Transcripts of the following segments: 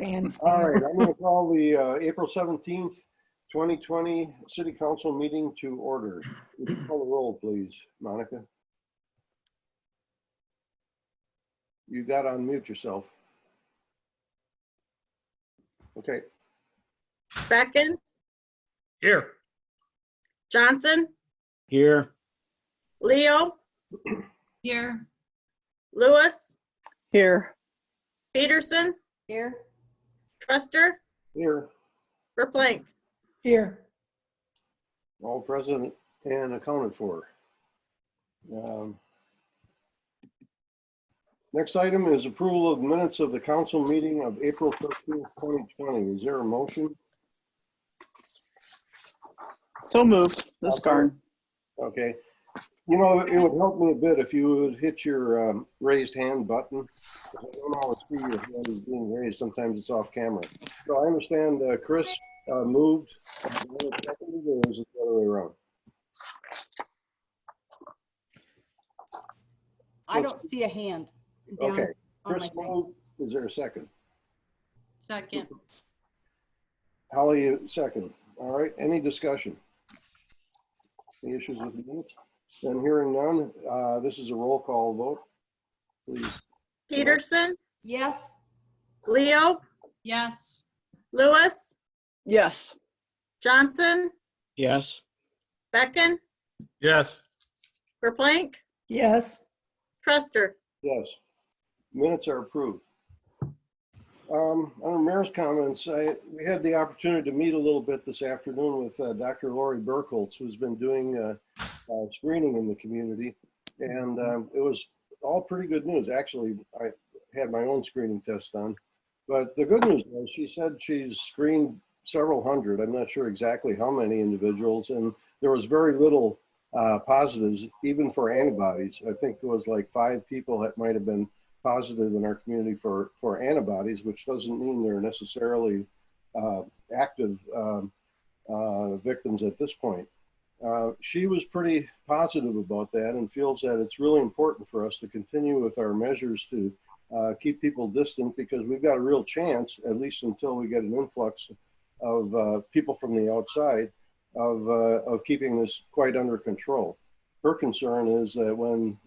All right, I'm going to call the April 17th, 2020 City Council meeting to order. Would you call the roll, please, Monica? You got to unmute yourself. Okay. Becken, Here. Johnson, Here. Leo, Here. Lewis, Here. Peterson, Here. Truster, Here, Verplank. Here. all present and accounted for. Next item is approval of minutes of the council meeting of April 13th, 2020. Is there a motion? So moved. This Garn. Okay. You know, it would help me a bit if you would hit your raised hand button. I don't always see your hand is being raised. Sometimes it's off camera. So I understand Chris moved. Or is it the other way around? I don't see a hand down Okay. on Chris my thing. moved. Is there a second? Second. Holly, second. All right. Any discussion? Any issues with the minutes? Then hearing none, this is a roll call vote. Please. Peterson, Yes. Leo, Yes. Lewis, Yes. Johnson, Yes. Becken, Yes. Verplank, Yes. Truster. Yes. Minutes are approved. Under Mayor's comments, we had the opportunity to meet a little bit this afternoon with Dr. Lori Burkholz, who's been doing screening in the community. And it was all pretty good news. Actually, I had my own screening test done. But the good news was she said she's screened several hundred. I'm not sure exactly how many individuals. And there was very little positives, even for antibodies. I think there was like 5 people that might have been positive in our community for antibodies, which doesn't mean they're necessarily active victims at this point. She was pretty positive about that and feels that it's really important for us to continue with our measures to keep people distant, because we've got a real chance, at least until we get an influx of people from the outside, of keeping this quite under control. Her concern is that when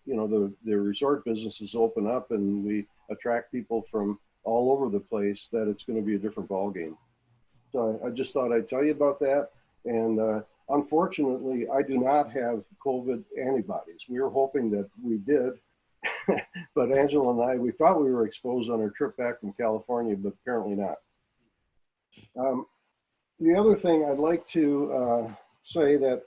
you know, the resort businesses open up and we attract people from all over the place, that it's going to be a different ballgame. So I just thought I'd tell you about that. And unfortunately, I do not have COVID antibodies. We were hoping that we did, but Angela and I, we thought we were exposed on our trip back from California, but apparently not. The other thing I'd like to say that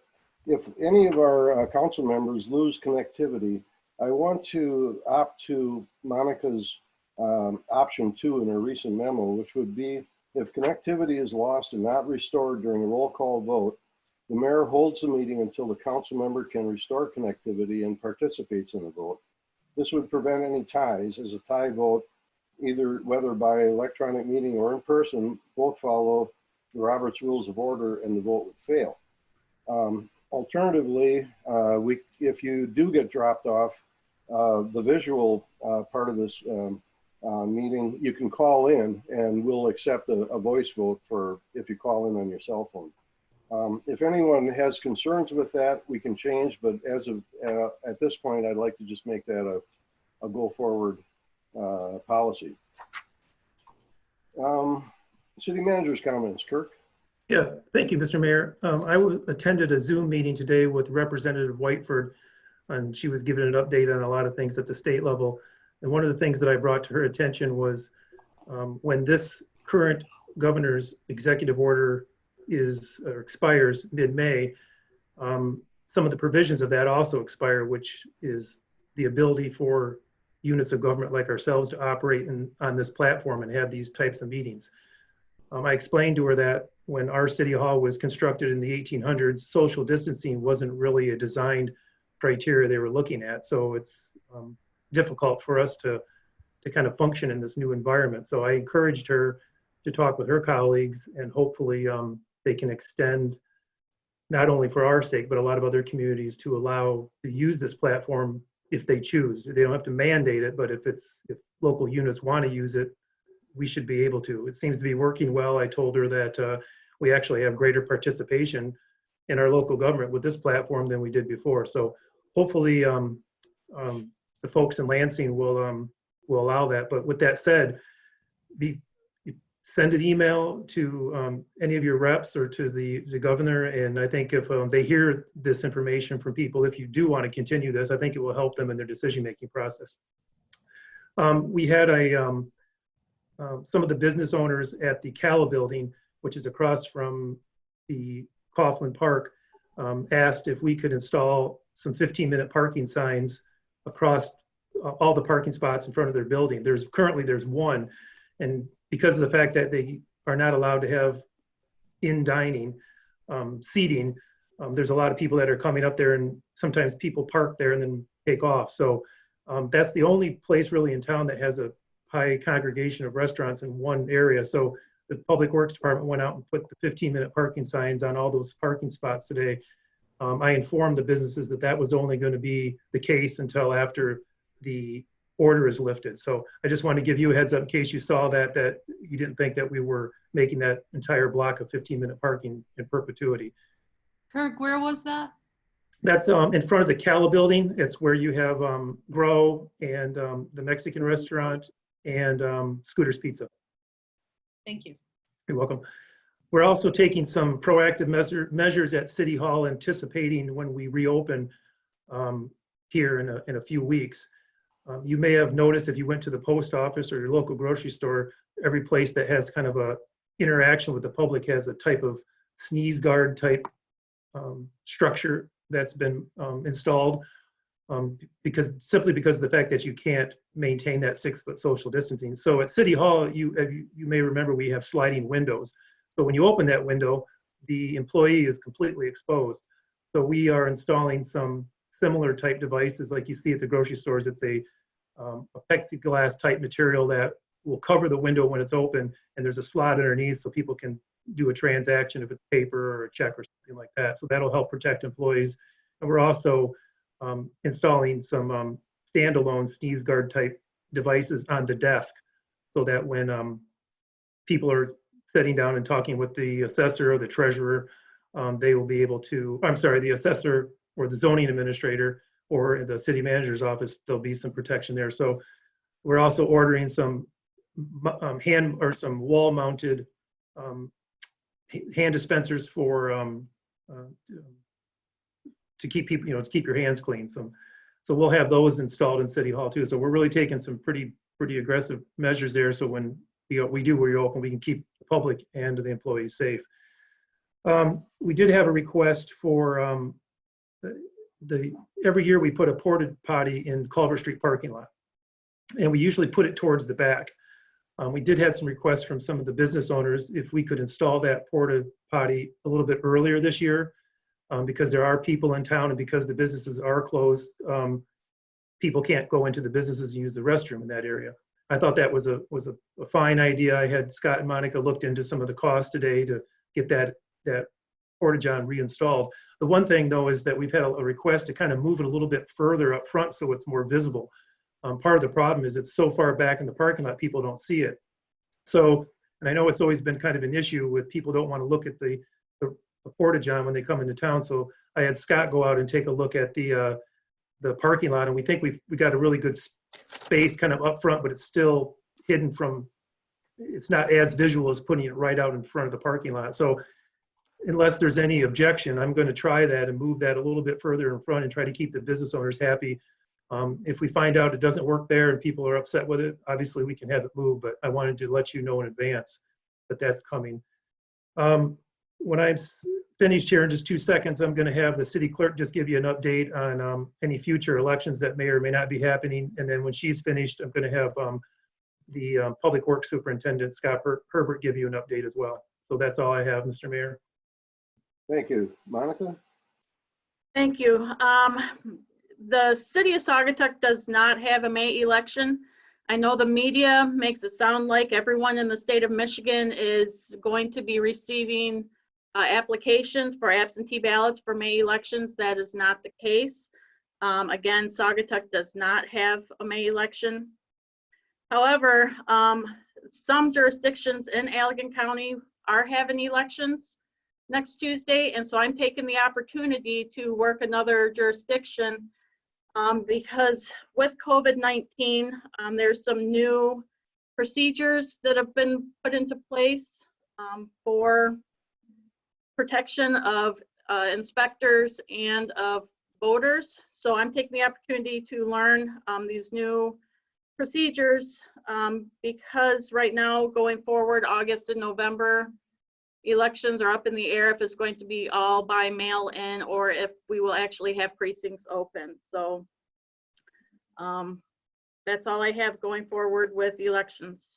if any of our council members lose connectivity, I want to opt to Monica's option 2 in her recent memo, which would be if connectivity is lost and not restored during a roll call vote, the mayor holds the meeting until the council member can restore connectivity and participates in the vote. This would prevent any ties, as a tie vote, either whether by electronic meeting or in person, both follow the Robert's Rules of Order and the vote would fail. Alternatively, if you do get dropped off, the visual part of this meeting, you can call in and we'll accept a voice vote for if you call in on your cell phone. If anyone has concerns with that, we can change, but as of at this point, I'd like to just make that a go forward policy. City manager's comments, Kirk. Yeah, thank you, Mr. Mayor. I attended a Zoom meeting today with Representative Whiteford, and she was giving an update on a lot of things at the state level. And one of the things that I brought to her attention was when this current governor's executive order expires mid-May, some of the provisions of that also expire, which is the ability for units of government like ourselves to operate on this platform and have these types of meetings. I explained to her that when our city hall was constructed in the 1800s, social distancing wasn't really a designed criteria they were looking at. So it's difficult for us to kind of function in this new environment. So I encouraged her to talk with her colleagues, and hopefully they can extend, not only for our sake, but a lot of other communities to allow to use this platform if they choose. They don't have to mandate it, but if local units want to use it, we should be able to. It seems to be working well. I told her that we actually have greater participation in our local government with this platform than we did before. So hopefully the folks in Lansing will allow that. But with that said, send an email to any of your reps or to the governor. And I think if they hear this information from people, if you do want to continue this, I think it will help them in their decision-making process. We had some of the business owners at the Cala building, which is across from the Coughlin Park, asked if we could install some 15-minute parking signs across all the parking spots in front of their building. Currently there's one, and because of the fact that they are not allowed to have in dining seating, there's a lot of people that are coming up there, and sometimes people park there and then take off. So that's the only place really in town that has a high congregation of restaurants in one area. So the Public Works Department went out and put the 15-minute parking signs on all those parking spots today. I informed the businesses that that was only going to be the case until after the order is lifted. So I just want to give you a heads up in case you saw that you didn't think that we were making that entire block of 15-minute parking in perpetuity. Kirk, where was that? That's in front of the Cala building. It's where you have Grow and the Mexican restaurant and Scooter's Pizza. Thank you. You're welcome. We're also taking some proactive measures at City Hall, anticipating when we reopen here in a few weeks. You may have noticed if you went to the post office or your local grocery store, every place that has kind of a interaction with the public has a type of sneeze guard type structure that's been installed simply because of the fact that you can't maintain that 6-foot social distancing. So at City Hall, you may remember we have sliding windows. So when you open that window, the employee is completely exposed. So we are installing some similar type devices like you see at the grocery stores. It's a plexiglass type material that will cover the window when it's open, and there's a slot underneath so people can do a transaction if it's paper or a check or something like that. So that'll help protect employees. And we're also installing some standalone sneeze guard type devices on the desk so that when people are sitting down and talking with the assessor or the treasurer, they will be able to, the assessor or the zoning administrator or the city manager's office, there'll be some protection there. So we're also ordering some some wall mounted hand dispensers for to keep people, to keep your hands clean. So we'll have those installed in City Hall too. So we're really taking some pretty aggressive measures there. So when we do reopen, we can keep the public and the employees safe. We did have a request for every year we put a porta potty in Culver Street parking lot, and we usually put it towards the back. We did have some requests from some of the business owners if we could install that porta potty a little bit earlier this year, because there are people in town, and because the businesses are closed, people can't go into the businesses and use the restroom in that area. I thought that was a fine idea. I had Scott and Monica looked into some of the costs today to get that porta-john reinstalled. The one thing though is that we've had a request to kind of move it a little bit further up front so it's more visible. Part of the problem is it's so far back in the parking lot, people don't see it. So, and I know it's always been kind of an issue with people don't want to look at the porta-john when they come into town. So I had Scott go out and take a look at the parking lot, and we think we got a really good space kind of up front, but it's still hidden from, it's not as visual as putting it right out in front of the parking lot. So unless there's any objection, I'm going to try that and move that a little bit further in front and try to keep the business owners happy. If we find out it doesn't work there and people are upset with it, obviously we can have it moved, but I wanted to let you know in advance that that's coming. When I'm finished here in just 2 seconds, I'm going to have the city clerk just give you an update on any future elections that may or may not be happening. And then when she's finished, I'm going to have the Public Works Superintendent, Scott Herbert, give you an update as well. So that's all I have, Mr. Mayor. Thank you. Monica? Thank you. The city of Saugatuck does not have a May election. I know the media makes it sound like everyone in the state of Michigan is going to be receiving applications for absentee ballots for May elections. That is not the case. Again, Saugatuck does not have a May election. However, some jurisdictions in Allegan County are having elections next Tuesday, and so I'm taking the opportunity to work another jurisdiction because with COVID-19, there's some new procedures that have been put into place for protection of inspectors and of voters. So I'm taking the opportunity to learn these new procedures because right now, going forward, August and November, elections are up in the air if it's going to be all by mail-in or if we will actually have precincts open. So that's all I have going forward with elections.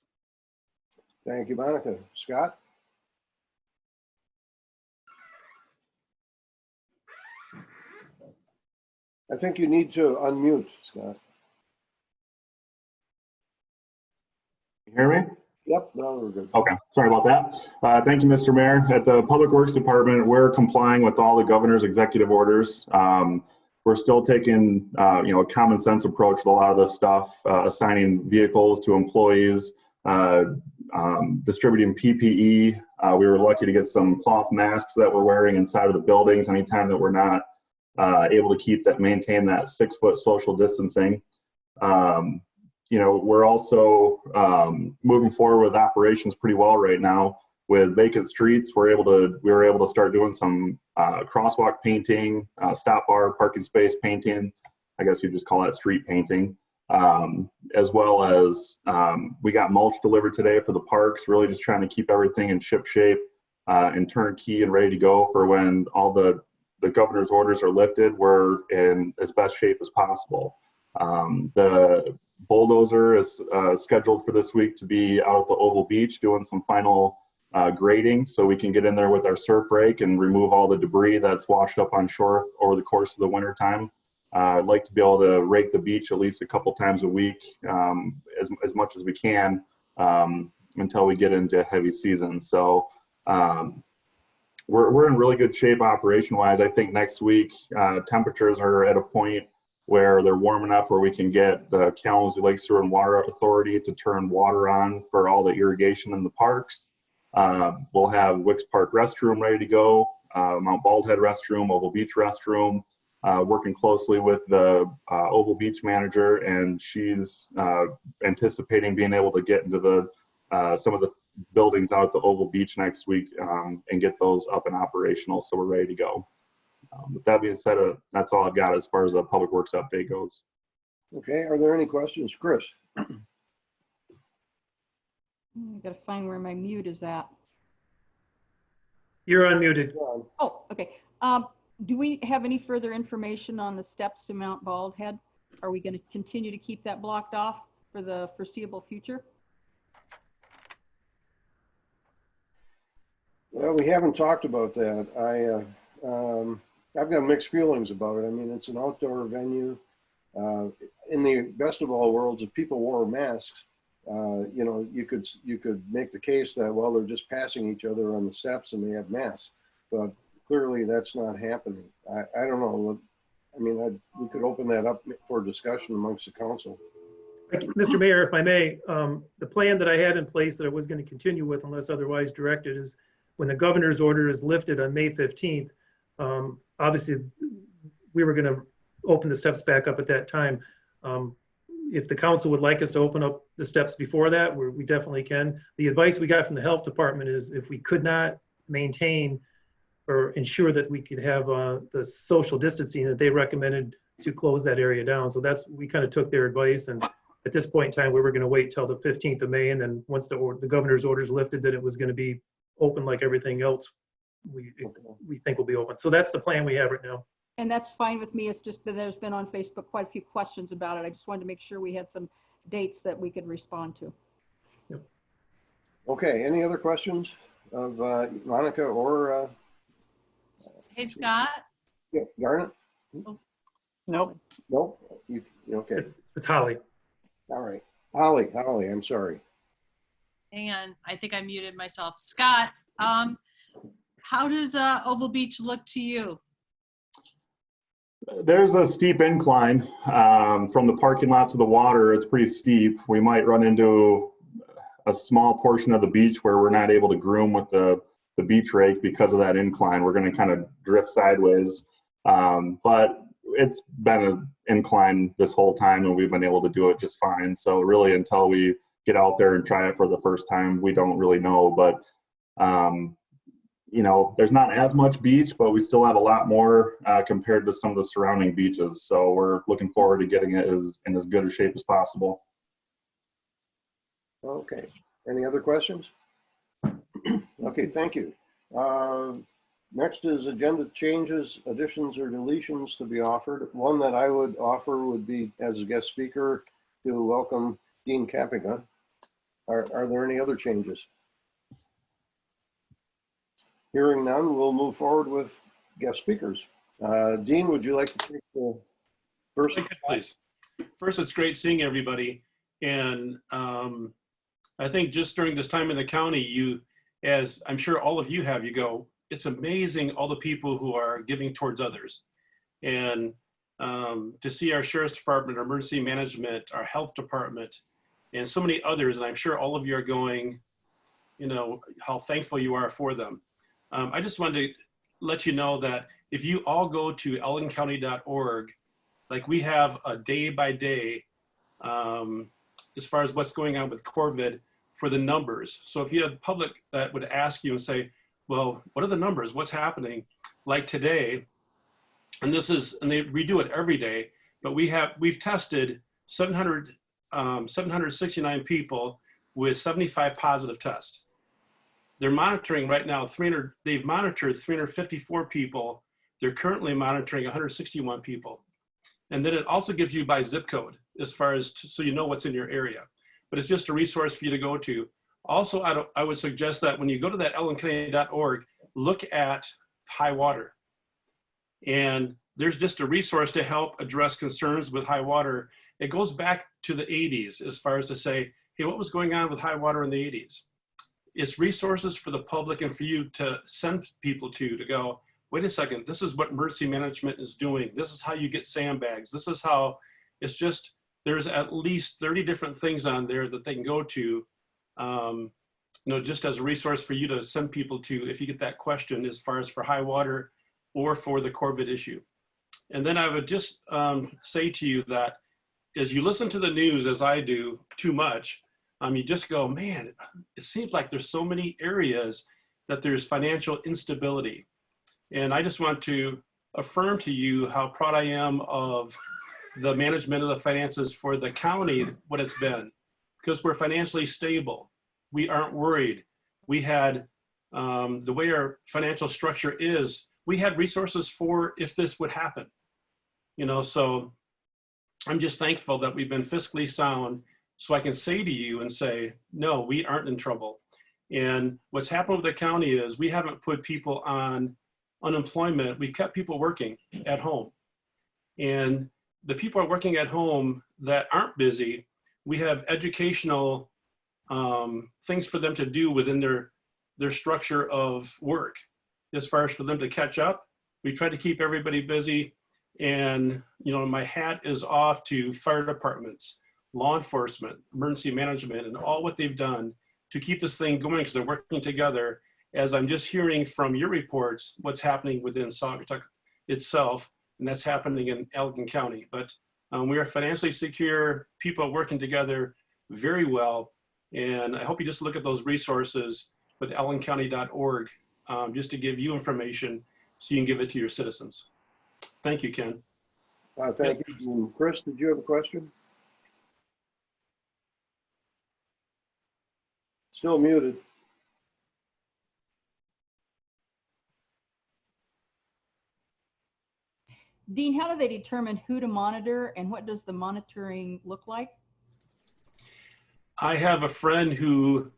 Thank you, Monica. Scott? I think you need to unmute, Scott. You hear me? Yep, now we're good. Okay, sorry about that. Thank you, Mr. Mayor. At the Public Works Department, we're complying with all the governor's executive orders. We're still taking, a common sense approach with a lot of this stuff, assigning vehicles to employees, distributing PPE. We were lucky to get some cloth masks that we're wearing inside of the buildings anytime that we're not able to maintain that 6-foot social distancing. We're also moving forward with operations pretty well right now. With vacant streets, we were able to start doing some crosswalk painting, stop bar, parking space painting. I guess you just call that street painting. As well as we got mulch delivered today for the parks. Really just trying to keep everything in ship shape and turnkey and ready to go for when all the governor's orders are lifted. We're in as best shape as possible. The bulldozer is scheduled for this week to be out at the Oval Beach doing some final grading so we can get in there with our surf rake and remove all the debris that's washed up on shore over the course of the winter time. I'd like to be able to rake the beach at least a couple times a week, as much as we can until we get into heavy season. So we're in really good shape operation-wise. I think next week temperatures are at a point where they're warm enough where we can get the Kalamazoo Lake Sewer and Water Authority to turn water on for all the irrigation in the parks. We'll have Wicks Park restroom ready to go, Mount Baldhead restroom, Oval Beach restroom, working closely with the Oval Beach manager, and she's anticipating being able to get into some of the buildings out at the Oval Beach next week and get those up and operational, so we're ready to go. With that being said, that's all I've got as far as the Public Works update goes. Okay, are there any questions? Chris? I gotta find where my mute is at. You're unmuted. Oh, okay. Do we have any further information on the steps to Mount Baldhead? Are we going to continue to keep that blocked off for the foreseeable future? Well, we haven't talked about that. I've got mixed feelings about it. I mean, it's an outdoor venue. In the best of all worlds, if people wore masks, you could make the case that, well, they're just passing each other on the steps and they have masks, but clearly that's not happening. I don't know. I mean, we could open that up for discussion amongst the council. Mr. Mayor, if I may, the plan that I had in place that I was going to continue with unless otherwise directed is when the governor's order is lifted on May 15th, obviously we were going to open the steps back up at that time. If the council would like us to open up the steps before that, we definitely can. The advice we got from the health department is if we could not maintain or ensure that we could have the social distancing, that they recommended to close that area down. So we kind of took their advice, and at this point in time, we were going to wait till the 15th of May, and then once the governor's orders lifted, that it was going to be open like everything else we think will be open. So that's the plan we have right now. And that's fine with me. It's just that there's been on Facebook quite a few questions about it. I just wanted to make sure we had some dates that we could respond to. Yep. Okay, any other questions of Monica or Hey, Scott. yeah, Garnet? Nope. Nope. Okay. It's Holly. All right. Holly, I'm sorry. Hang on. I think I muted myself. Scott, how does Oval Beach look to you? There's a steep incline from the parking lot to the water. It's pretty steep. We might run into a small portion of the beach where we're not able to groom with the beach rake because of that incline. We're going to kind of drift sideways. But it's been an incline this whole time and we've been able to do it just fine. So really until we get out there and try it for the first time, we don't really know. But, you know, there's not as much beach, but we still have a lot more compared to some of the surrounding beaches. So we're looking forward to getting it in as good a shape as possible. Okay. Any other questions? Okay, thank you. Next is agenda changes, additions, or deletions to be offered. One that I would offer would be as a guest speaker to welcome Dean Kappigan. Are there any other changes? Hearing none, we'll move forward with guest speakers. Dean, would you like to take the first? Please. First, it's great seeing everybody. And I think just during this time in the county, as I'm sure all of you have, you go, it's amazing all the people who are giving towards others. And to see our Sheriff's Department, our Emergency Management, our Health Department, and so many others, and I'm sure all of you are going, you know, how thankful you are for them. I just wanted to let you know that if you all go to elgincounty.org, like we have a day by day as far as what's going on with COVID for the numbers. So if you have the public that would ask you and say, well, what are the numbers? What's happening? Like today, and they redo it every day, but we've tested 769 people with 75 positive tests. They're monitoring right now they've monitored 354 people. They're currently monitoring 161 people. And then it also gives you by zip code as far as, so you know what's in your area. But it's just a resource for you to go to. Also, I would suggest that when you go to that elgincounty.org, look at high water. And there's just a resource to help address concerns with high water. It goes back to the 80s as far as to say, hey, what was going on with high water in the 80s? It's resources for the public and for you to send people to go, wait a second, this is what emergency management is doing. This is how you get sandbags. This is how, it's just, there's at least 30 different things on there that they can go to, you know, just as a resource for you to send people to if you get that question as far as for high water or for the COVID issue. And then I would just say to you that as you listen to the news, as I do too much, you just go, man, it seems like there's so many areas that there's financial instability. And I just want to affirm to you how proud I am of the management of the finances for the county, what it's been, because we're financially stable. We aren't worried. We had, the way our financial structure is, we had resources for if this would happen. You know, so I'm just thankful that we've been fiscally sound, so I can say to you and say, no, we aren't in trouble. And what's happened with the county is we haven't put people on unemployment. We've kept people working at home. And the people are working at home that aren't busy, we have educational things for them to do within their structure of work. As far as for them to catch up, we try to keep everybody busy. And, you know, my hat is off to fire departments, law enforcement, emergency management, and all what they've done to keep this thing going because they're working together. As I'm just hearing from your reports, what's happening within Saugatuck itself, and that's happening in Elgin County. But we are financially secure, people are working together very well. And I hope you just look at those resources with elgincounty.org just to give you information so you can give it to your citizens. Thank you, Ken. Thank you. Chris, did you have a question? Still muted. Dean, how do they determine who to monitor and what does the monitoring look like? I have a friend who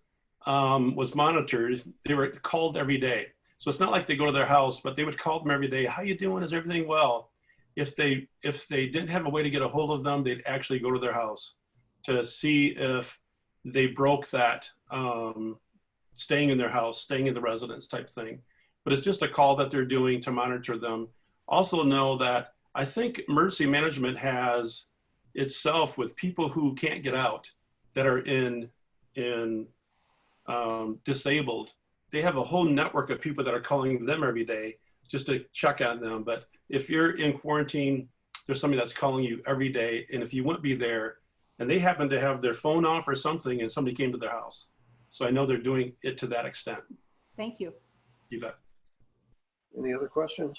was monitored. They were called every day. So it's not like they go to their house, but they would call them every day. How you doing? Is everything well? If they didn't have a way to get a hold of them, they'd actually go to their house to see if they broke that staying in their house, staying in the residence type thing. But it's just a call that they're doing to monitor them. Also know that I think emergency management has itself with people who can't get out that are in disabled, they have a whole network of people that are calling them every day just to check on them. But if you're in quarantine, there's somebody that's calling you every day. And if you wouldn't be there and they happen to have their phone off or something and somebody came to their house. So I know they're doing it to that extent. Thank you. You bet. Any other questions?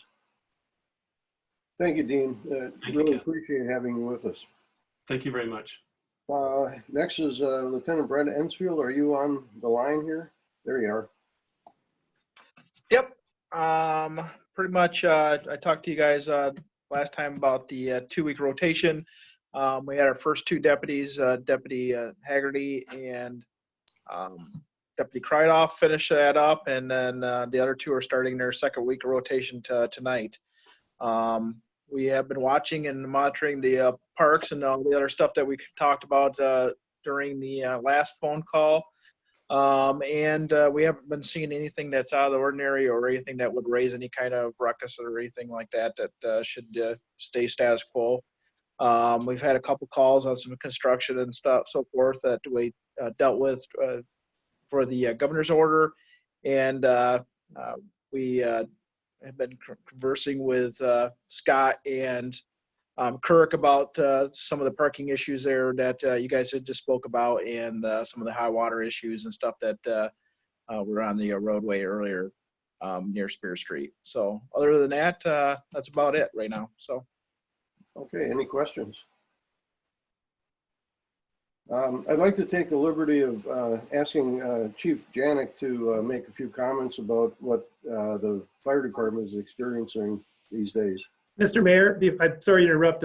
Thank you, Dean. Thank you, Really Ken. appreciate having you with us. Thank you very much. Next is Lieutenant Brenda Ensfield. Are you on the line here? There you are. Yep. Pretty much, I talked to you guys last time about the 2-week rotation. We had our first 2 deputies, Deputy Haggerty and Deputy Krydoff, finish that up, and then the other 2 are starting their 2nd week of rotation tonight. We have been watching and monitoring the parks and all the other stuff that we talked about during the last phone call. And we haven't been seeing anything that's out of the ordinary or anything that would raise any kind of ruckus or anything like that should stay status quo. We've had a couple calls on some construction and stuff, so forth, that we dealt with for the governor's order. And we have been conversing with Scott and Kirk about some of the parking issues there that you guys had just spoke about, and some of the high water issues and stuff that were on the roadway earlier near Spear Street. So other than that, that's about it right now. So. Okay, any questions? I'd like to take the liberty of asking Chief Janik to make a few comments about what the fire department is experiencing these days. Mr. Mayor, I'm sorry to interrupt.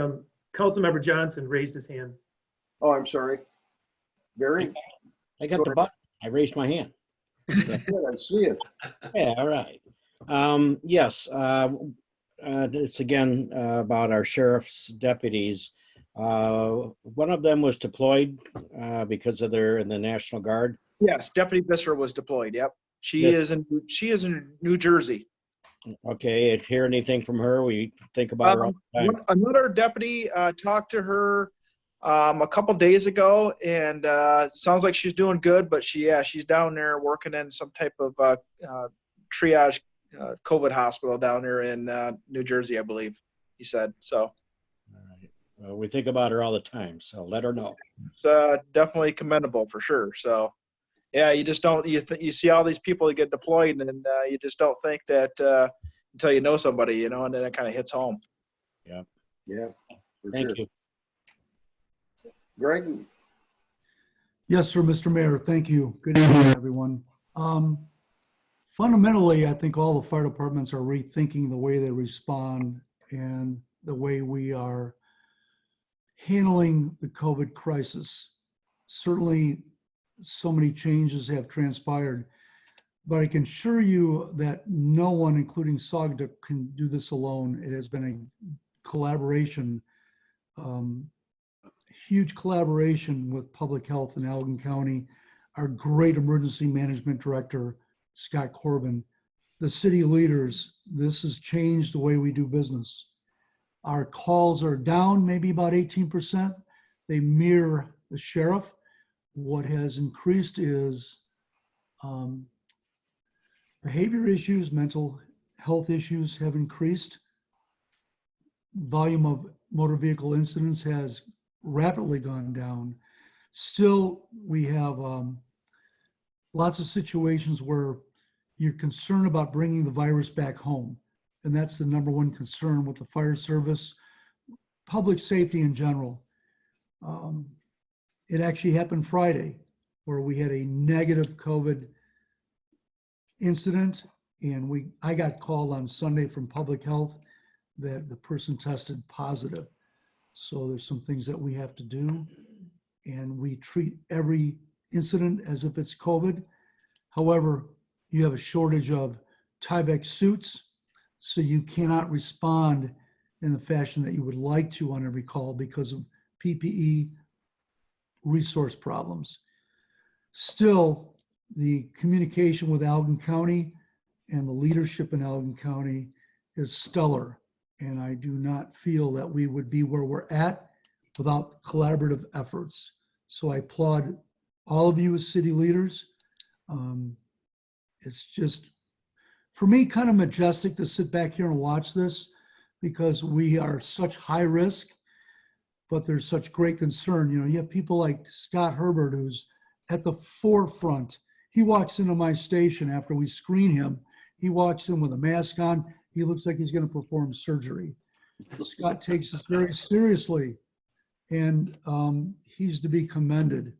Councilmember Johnson raised his hand. Oh, I'm sorry. Barry? I got the button. I raised my hand. Good, I see it. Yeah, all right. Yes, it's again about our sheriff's deputies. One of them was deployed because of in the National Guard. Yes, Deputy Visser was deployed. Yep, she is in New Jersey. Okay, hear anything from her? We think about her all the time. Another deputy talked to her a couple days ago, and sounds like she's doing good. But she's down there working in some type of triage COVID hospital down there in New Jersey, I believe he said. So. We think about her all the time, so let her know. It's definitely commendable for sure. So, yeah, you just don't you see all these people that get deployed, and you just don't think that until you know somebody, and then it kind of hits home. Yeah. Yeah. Thank you. Greg? Yes, sir, Mr. Mayor. Thank you. Good evening, everyone. Fundamentally, I think all the fire departments are rethinking the way they respond and the way we are handling the COVID crisis. Certainly, so many changes have transpired, but I can assure you that no one, including Saugatuck, can do this alone. It has been a collaboration, huge collaboration with public health in Allegan County, our great emergency management director, Scott Corbin, the city leaders. This has changed the way we do business. Our calls are down maybe about 18%. They mirror the sheriff. What has increased is behavior issues, mental health issues have increased. Volume of motor vehicle incidents has rapidly gone down. Still, we have lots of situations where you're concerned about bringing the virus back home. And that's the number one concern with the fire service, public safety in general. It actually happened Friday, where we had a negative COVID incident, and I got called on Sunday from public health that the person tested positive. So there's some things that we have to do, and we treat every incident as if it's COVID. However, you have a shortage of Tyvek suits, so you cannot respond in the fashion that you would like to on every call because of PPE resource problems. Still, the communication with Allegan County and the leadership in Allegan County is stellar. And I do not feel that we would be where we're at without collaborative efforts. So I applaud all of you as city leaders. It's just, for me, kind of majestic to sit back here and watch this because we are such high risk, but there's such great concern. You know, you have people like Scott Herbert, who's at the forefront. He walks into my station after we screen him. He walks in with a mask on. He looks like he's going to perform surgery. Scott takes this very seriously, and he's to be commended.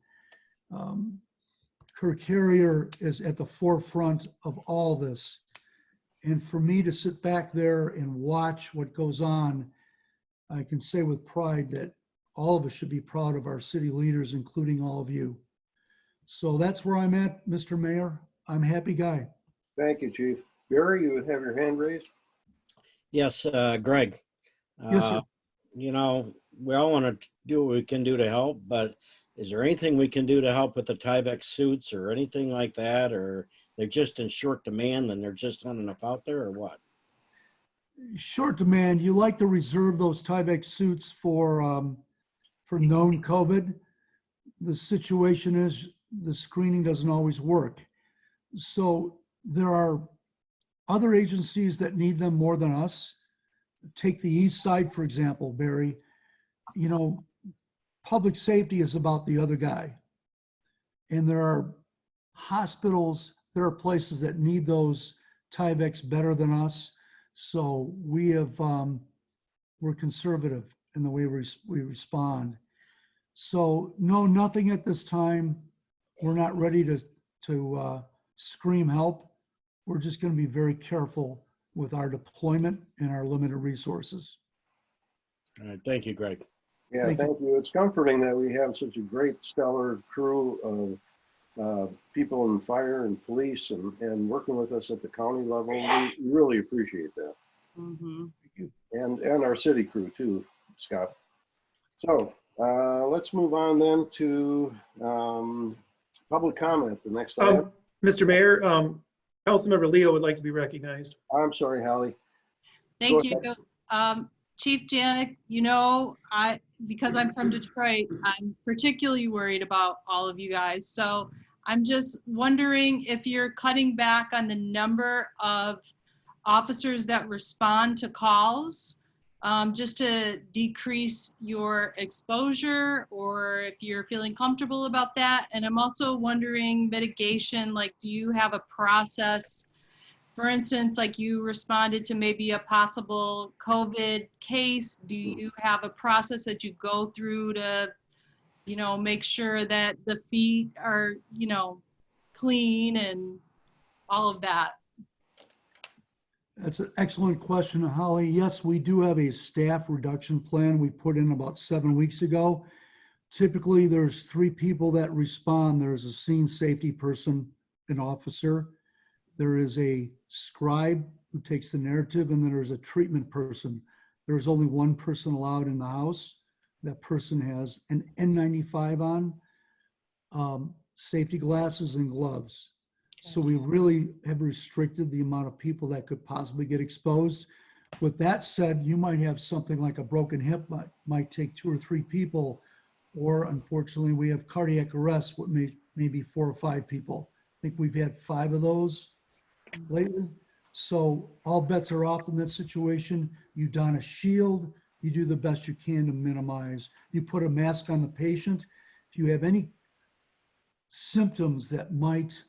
Kirk Harrier is at the forefront of all this. And for me to sit back there and watch what goes on, I can say with pride that all of us should be proud of our city leaders, including all of you. So that's where I'm at, Mr. Mayor. I'm a happy guy. Thank you, Chief. Barry, you would have your hand raised? Yes, Greg. Yes, sir. You know, we all want to do what we can do to help, but is there anything we can do to help with the Tyvek suits or anything like that? Or they're just in short demand and they're just not enough out there, or what? Short demand. You like to reserve those Tyvek suits for known COVID. The situation is the screening doesn't always work. So there are other agencies that need them more than us. Take the East Side, for example, Barry. You know, public safety is about the other guy. And there are hospitals, there are places that need those Tyveks better than us. So we have, we're conservative in the way we respond. So no, nothing at this time. We're not ready to scream help. We're just going to be very careful with our deployment and our limited resources. All right, thank you, Greg. Yeah, thank you. It's comforting that we have such a great, stellar crew of people in fire and police and working with us at the county level. We really appreciate that. Mm-hmm. And our city crew too, Scott. So let's move on then to public comment. The next item. Mr. Mayor, Councilmember Leo would like to be recognized. I'm sorry, Holly. Thank you. Chief Janik, you know, because I'm from Detroit, I'm particularly worried about all of you guys. So I'm just wondering if you're cutting back on the number of officers that respond to calls, just to decrease your exposure, or if you're feeling comfortable about that. And I'm also wondering mitigation, like, do you have a process? For instance, like you responded to maybe a possible COVID case. Do you have a process that you go through to, you know, make sure that the feet are, you know, clean and all of that? That's an excellent question, Holly. Yes, we do have a staff reduction plan we put in about 7 weeks ago. Typically, there's 3 people that respond. There's a scene safety person, an officer. There is a scribe who takes the narrative, and then there's a treatment person. There's only 1 person allowed in the house. That person has an N95 on, safety glasses and gloves. So we really have restricted the amount of people that could possibly get exposed. With that said, you might have something like a broken hip, might take 2 or 3 people, or unfortunately we have cardiac arrest, what maybe 4 or 5 people. I think we've had 5 of those lately. So all bets are off in that situation. You don a shield, you do the best you can to minimize. You put a mask on the patient. If you have any symptoms that might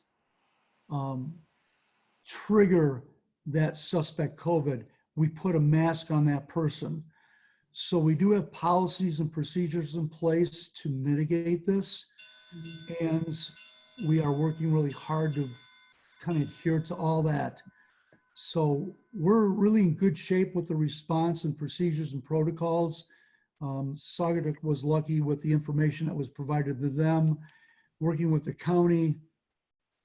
trigger that suspect COVID, we put a mask on that person. So we do have policies and procedures in place to mitigate this. And we are working really hard to kind of adhere to all that. So we're really in good shape with the response and procedures and protocols. Saugatuck was lucky with the information that was provided to them. Working with the county,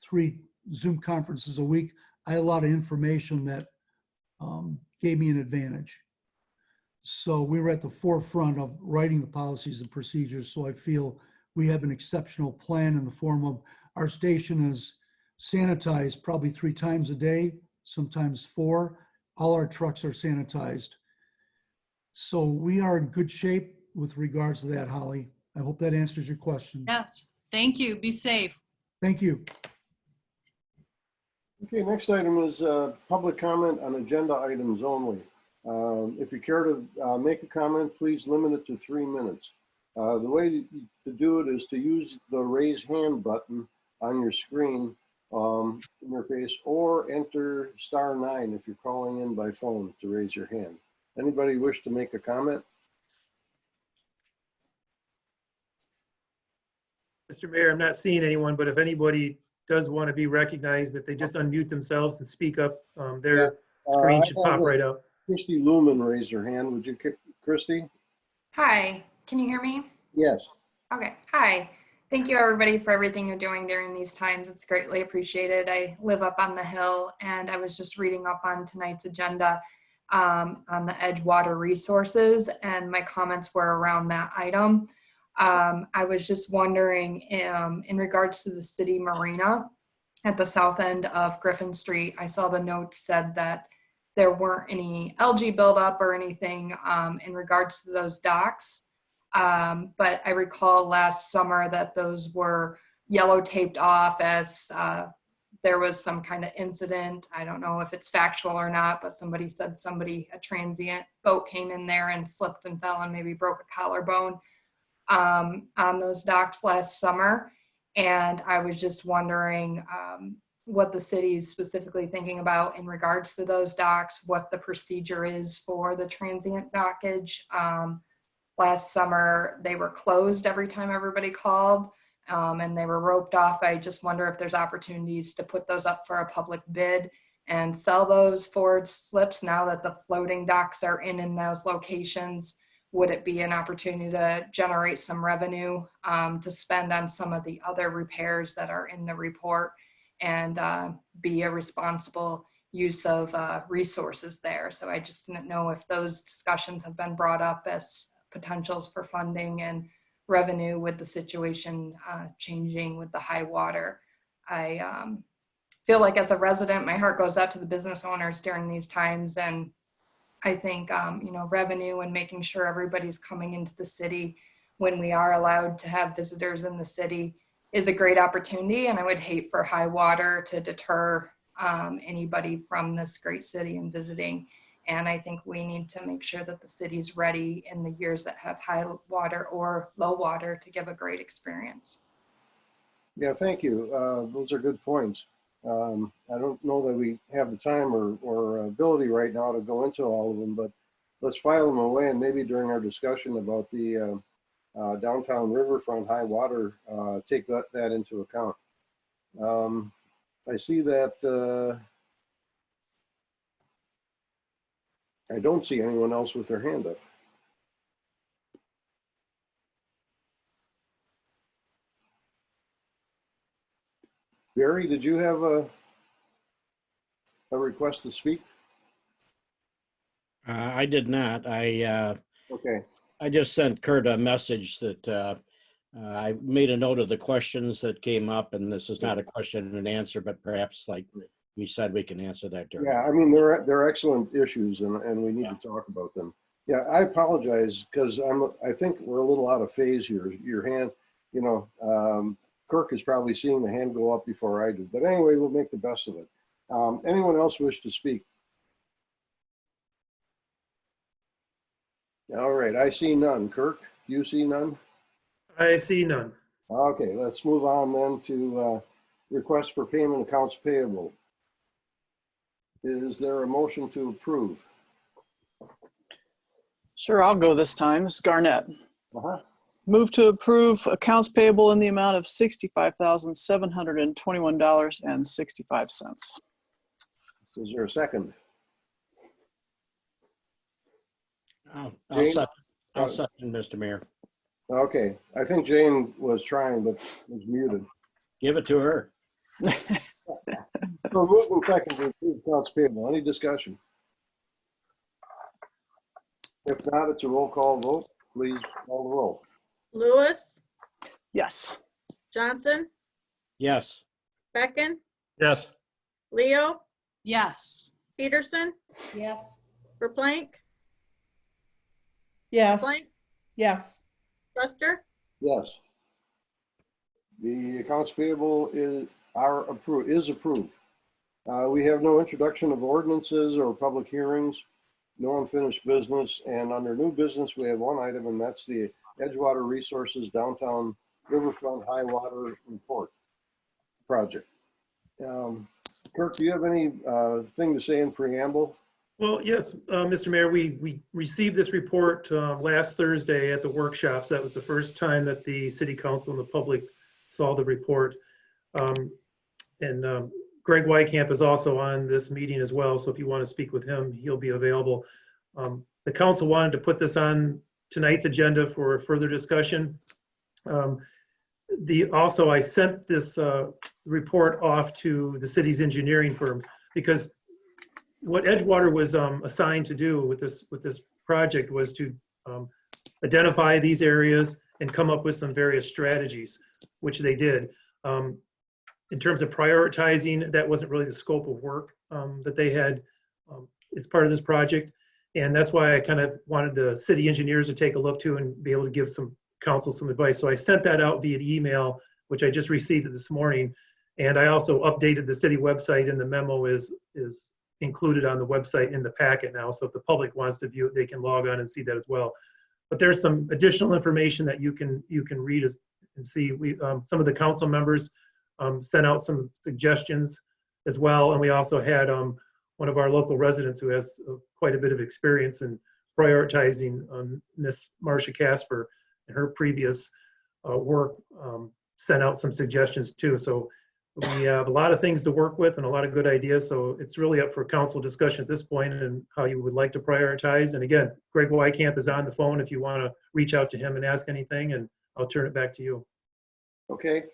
3 Zoom conferences a week, I had a lot of information that gave me an advantage. So we were at the forefront of writing the policies and procedures. So I feel we have an exceptional plan in the form of our station is sanitized probably 3 times a day, sometimes 4. All our trucks are sanitized. So we are in good shape with regards to that, Holly. I hope that answers your question. Yes, thank you. Be safe. Thank you. Okay, next item is public comment on agenda items only. If you care to make a comment, please limit it to 3 minutes. The way to do it is to use the raise hand button on your screen interface, or enter *9 if you're calling in by phone to raise your hand. Anybody wish to make a comment? Mr. Mayor, I'm not seeing anyone, but if anybody does want to be recognized, if they just unmute themselves and speak up, their screen should pop right up. Christy Lumen raised her hand. Would you, Christy? Hi, can you hear me? Yes. Okay, hi. Thank you everybody for everything you're doing during these times. It's greatly appreciated. I live up on the hill and I was just reading up on tonight's agenda on the Edgewater resources, and my comments were around that item. I was just wondering in regards to the city marina at the south end of Griffin Street, I saw the notes said that there weren't any algae buildup or anything in regards to those docks. But I recall last summer that those were yellow taped off as there was some kind of incident. I don't know if it's factual or not, but somebody said a transient boat came in there and slipped and fell and maybe broke a collarbone on those docks last summer. And I was just wondering what the city is specifically thinking about in regards to those docks, what the procedure is for the transient dockage. Last summer, they were closed every time everybody called, and they were roped off. I just wonder if there's opportunities to put those up for a public bid and sell those forward slips now that the floating docks are in those locations. Would it be an opportunity to generate some revenue to spend on some of the other repairs that are in the report, and be a responsible use of resources there? So I just didn't know if those discussions have been brought up as potentials for funding and revenue with the situation changing with the high water. I feel like as a resident, my heart goes out to the business owners during these times, and I think, revenue and making sure everybody's coming into the city when we are allowed to have visitors in the city is a great opportunity. And I would hate for high water to deter anybody from this great city and visiting. And I think we need to make sure that the city's ready in the years that have high water or low water to give a great experience. Yeah, thank you. Those are good points. I don't know that we have the time or ability right now to go into all of them, but let's file them away, and maybe during our discussion about the downtown riverfront high water, take that into account. I see that I don't see anyone else with their hand up. Barry, did you have a request to speak? I did not. Okay. I just sent Kurt a message that I made a note of the questions that came up, and this is not a question and answer, but perhaps, like we said, we can answer that during. Yeah, I mean, they're excellent issues, and we need to talk about them. Yeah, I apologize because I think we're a little out of phase here. Your hand, Kirk is probably seeing the hand go up before I do. But anyway, we'll make the best of it. Anyone else wish to speak? All right, I see none. Kirk, do you see none? I see none. Okay, let's move on then to request for payment accounts payable. Is there a motion to approve? Sure, I'll go this time. It's Garnett. Uh-huh. Move to approve accounts payable in the amount of $65,721.65. Is there a second? I'll Jane? second, Mr. Mayor. Okay, I think Jane was trying, but was muted. Give it to her. So moving second to approve accounts payable. Any discussion? If not, it's a roll call vote. Please call the roll. Lewis, Yes. Johnson, Yes. Becken, Yes. Leo, Yes. Peterson, Yes. Verplank, Yes. Blank, Yes. Truster. Yes. The accounts payable is approved. We have no introduction of ordinances or public hearings, no unfinished business, and under new business, we have one item, and that's the Edgewater Resources Downtown Riverfront High Water Report project. Kirk, do you have any thing to say in preamble? Well, yes, Mr. Mayor, we received this report last Thursday at the workshops. That was the first time that the city council and the public saw the report. And Greg Wycamp is also on this meeting as well, so if you want to speak with him, he'll be available. The council wanted to put this on tonight's agenda for further discussion. Also, I sent this report off to the city's engineering firm because what Edgewater was assigned to do with this project was to identify these areas and come up with some various strategies, which they did. In terms of prioritizing, that wasn't really the scope of work that they had as part of this project. And that's why I kind of wanted the city engineers to take a look to and be able to give some council some advice. So I sent that out via email, which I just received this morning. And I also updated the city website, and the memo is included on the website in the packet now. So if the public wants to view it, they can log on and see that as well. But there's some additional information that you can read and see. Some of the council members sent out some suggestions as well. And we also had one of our local residents who has quite a bit of experience in prioritizing, Miss Marcia Casper, and her previous work sent out some suggestions too. So we have a lot of things to work with and a lot of good ideas. So it's really up for council discussion at this point and how you would like to prioritize. And again, Greg Wycamp is on the phone if you want to reach out to him and ask anything, and I'll turn it back to you. Okay.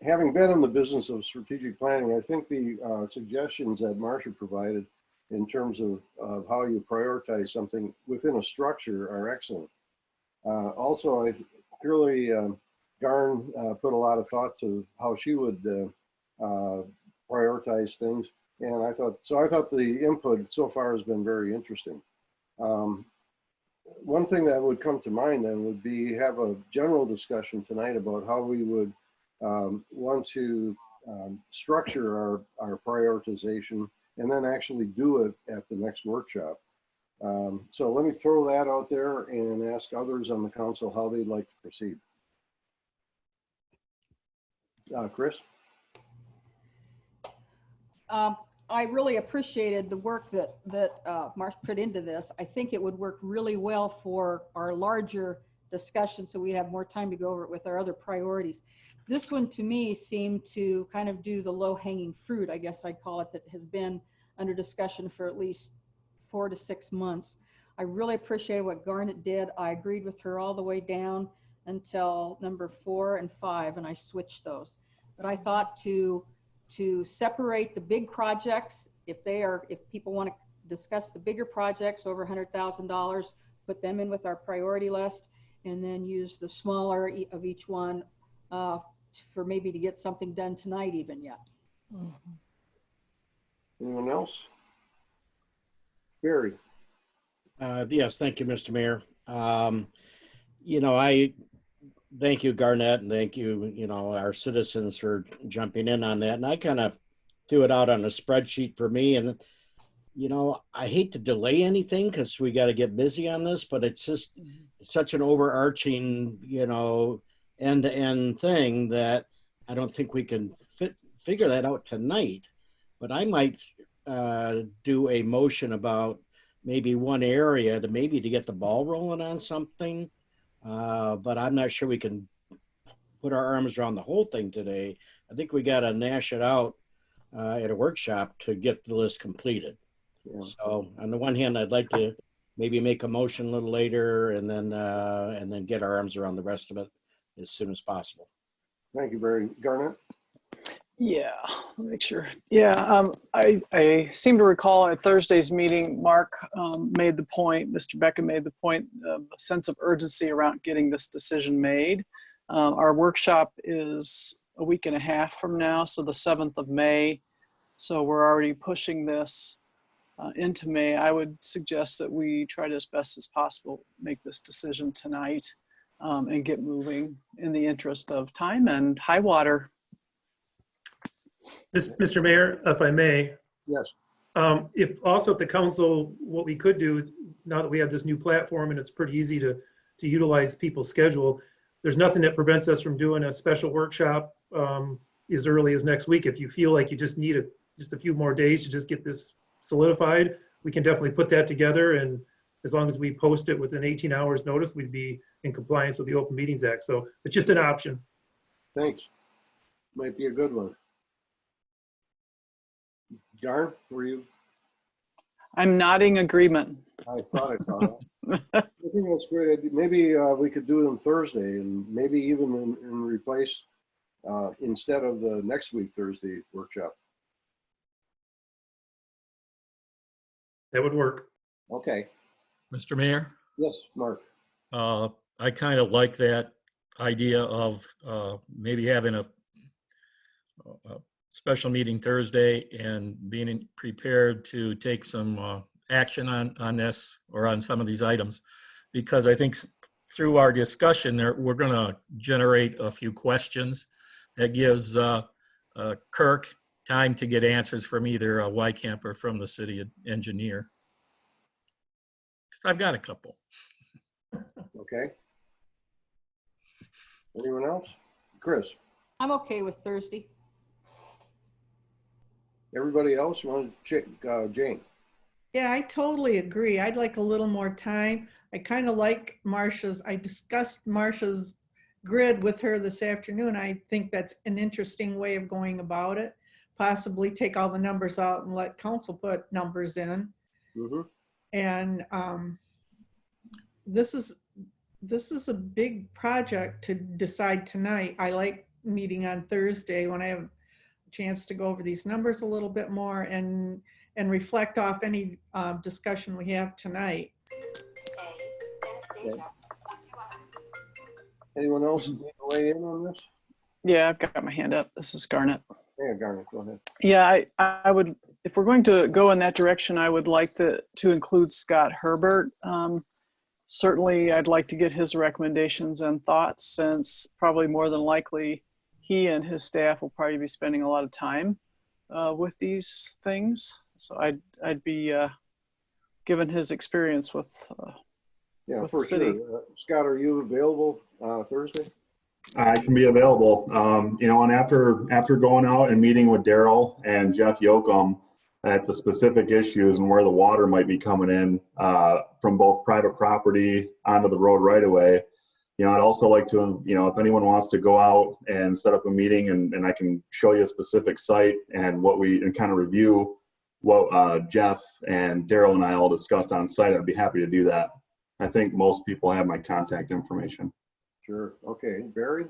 Having been in the business of strategic planning, I think the suggestions that Marcia provided in terms of how you prioritize something within a structure are excellent. Also, I clearly Garn put a lot of thought to how she would prioritize things, and I thought the input so far has been very interesting. One thing that would come to mind then would be have a general discussion tonight about how we would want to structure our prioritization and then actually do it at the next workshop. So let me throw that out there and ask others on the council how they'd like to proceed. Chris? I really appreciated the work that Marsh put into this. I think it would work really well for our larger discussion, so we have more time to go over it with our other priorities. This one to me seemed to kind of do the low-hanging fruit, I guess I'd call it, that has been under discussion for at least 4 to 6 months. I really appreciate what Garnet did. I agreed with her all the way down until number 4 and 5, and I switched those. But I thought to separate the big projects, if people want to discuss the bigger projects over $100,000, put them in with our priority list, and then use the smaller of each one for maybe to get something done tonight even yet. Anyone else? Barry? Yes, thank you, Mr. Mayor. I thank you, Garnett, and thank you, our citizens for jumping in on that. And I kind of threw it out on a spreadsheet for me. And, I hate to delay anything because we got to get busy on this, but it's just such an overarching, end-to-end thing that I don't think we can figure that out tonight. But I might do a motion about maybe one area to get the ball rolling on something. But I'm not sure we can put our arms around the whole thing today. I think we got to gnash it out at a workshop to get the list completed. Yeah. So on the one hand, I'd like to maybe make a motion a little later and then get our arms around the rest of it as soon as possible. Thank you, Barry. Garnett? Yeah, let me make sure. Yeah, I seem to recall at Thursday's meeting, Mark made the point, Mr. Beckham made the point of a sense of urgency around getting this decision made. Our workshop is a week and a half from now, so the 7th of May. So we're already pushing this into May. I would suggest that we try to, as best as possible, make this decision tonight and get moving in the interest of time and high water. Mr. Mayor, if I may, Yes. If the council, what we could do is, now that we have this new platform and it's pretty easy to utilize people's schedule, there's nothing that prevents us from doing a special workshop as early as next week. If you feel like you just need just a few more days to just get this solidified, we can definitely put that together. And as long as we post it within 18 hours notice, we'd be in compliance with the Open Meetings Act. So it's just an option. Thanks. Might be a good one. Garn, were you? I'm nodding agreement. I thought I saw that. I think that's great. Maybe we could do it on Thursday, and maybe even in replace instead of the next week Thursday workshop. That would work. Okay. Mr. Mayor, Yes, Mark. I kind of like that idea of maybe having a special meeting Thursday and being prepared to take some action on this or on some of these items, because I think through our discussion there, we're going to generate a few questions that gives Kirk time to get answers from either YCAMP or from the city engineer. Because I've got a couple. Okay. Anyone else? Chris? I'm okay with Thursday. Everybody else? You want to check Jane? Yeah, I totally agree. I'd like a little more time. I kind of like I discussed Marcia's grid with her this afternoon. I think that's an interesting way of going about it. Possibly take all the numbers out and let council put numbers in. Mm-hmm. And this is a big project to decide tonight. I like meeting on Thursday when I have a chance to go over these numbers a little bit more and reflect off any discussion we have tonight. Okay. Anyone else need to weigh in on this? Yeah, I've got my hand up. This is Garnet. Yeah, Garnet, go ahead. Yeah, I would, if we're going to go in that direction, I would like to include Scott Herbert. Certainly, I'd like to get his recommendations and thoughts, since probably more than likely he and his staff will probably be spending a lot of time with these things. So I'd be given his experience with Yeah, with for the city. sure. Scott, are you available Thursday? I can be available. You know, and after going out and meeting with Daryl and Jeff Yoakum at the specific issues and where the water might be coming in from both private property onto the road right away, you know, I'd also like to, you know, if anyone wants to go out and set up a meeting and I can show you a specific site and kind of review what Jeff and Daryl and I all discussed on site, I'd be happy to do that. I think most people have my contact information. Sure. Okay. Barry?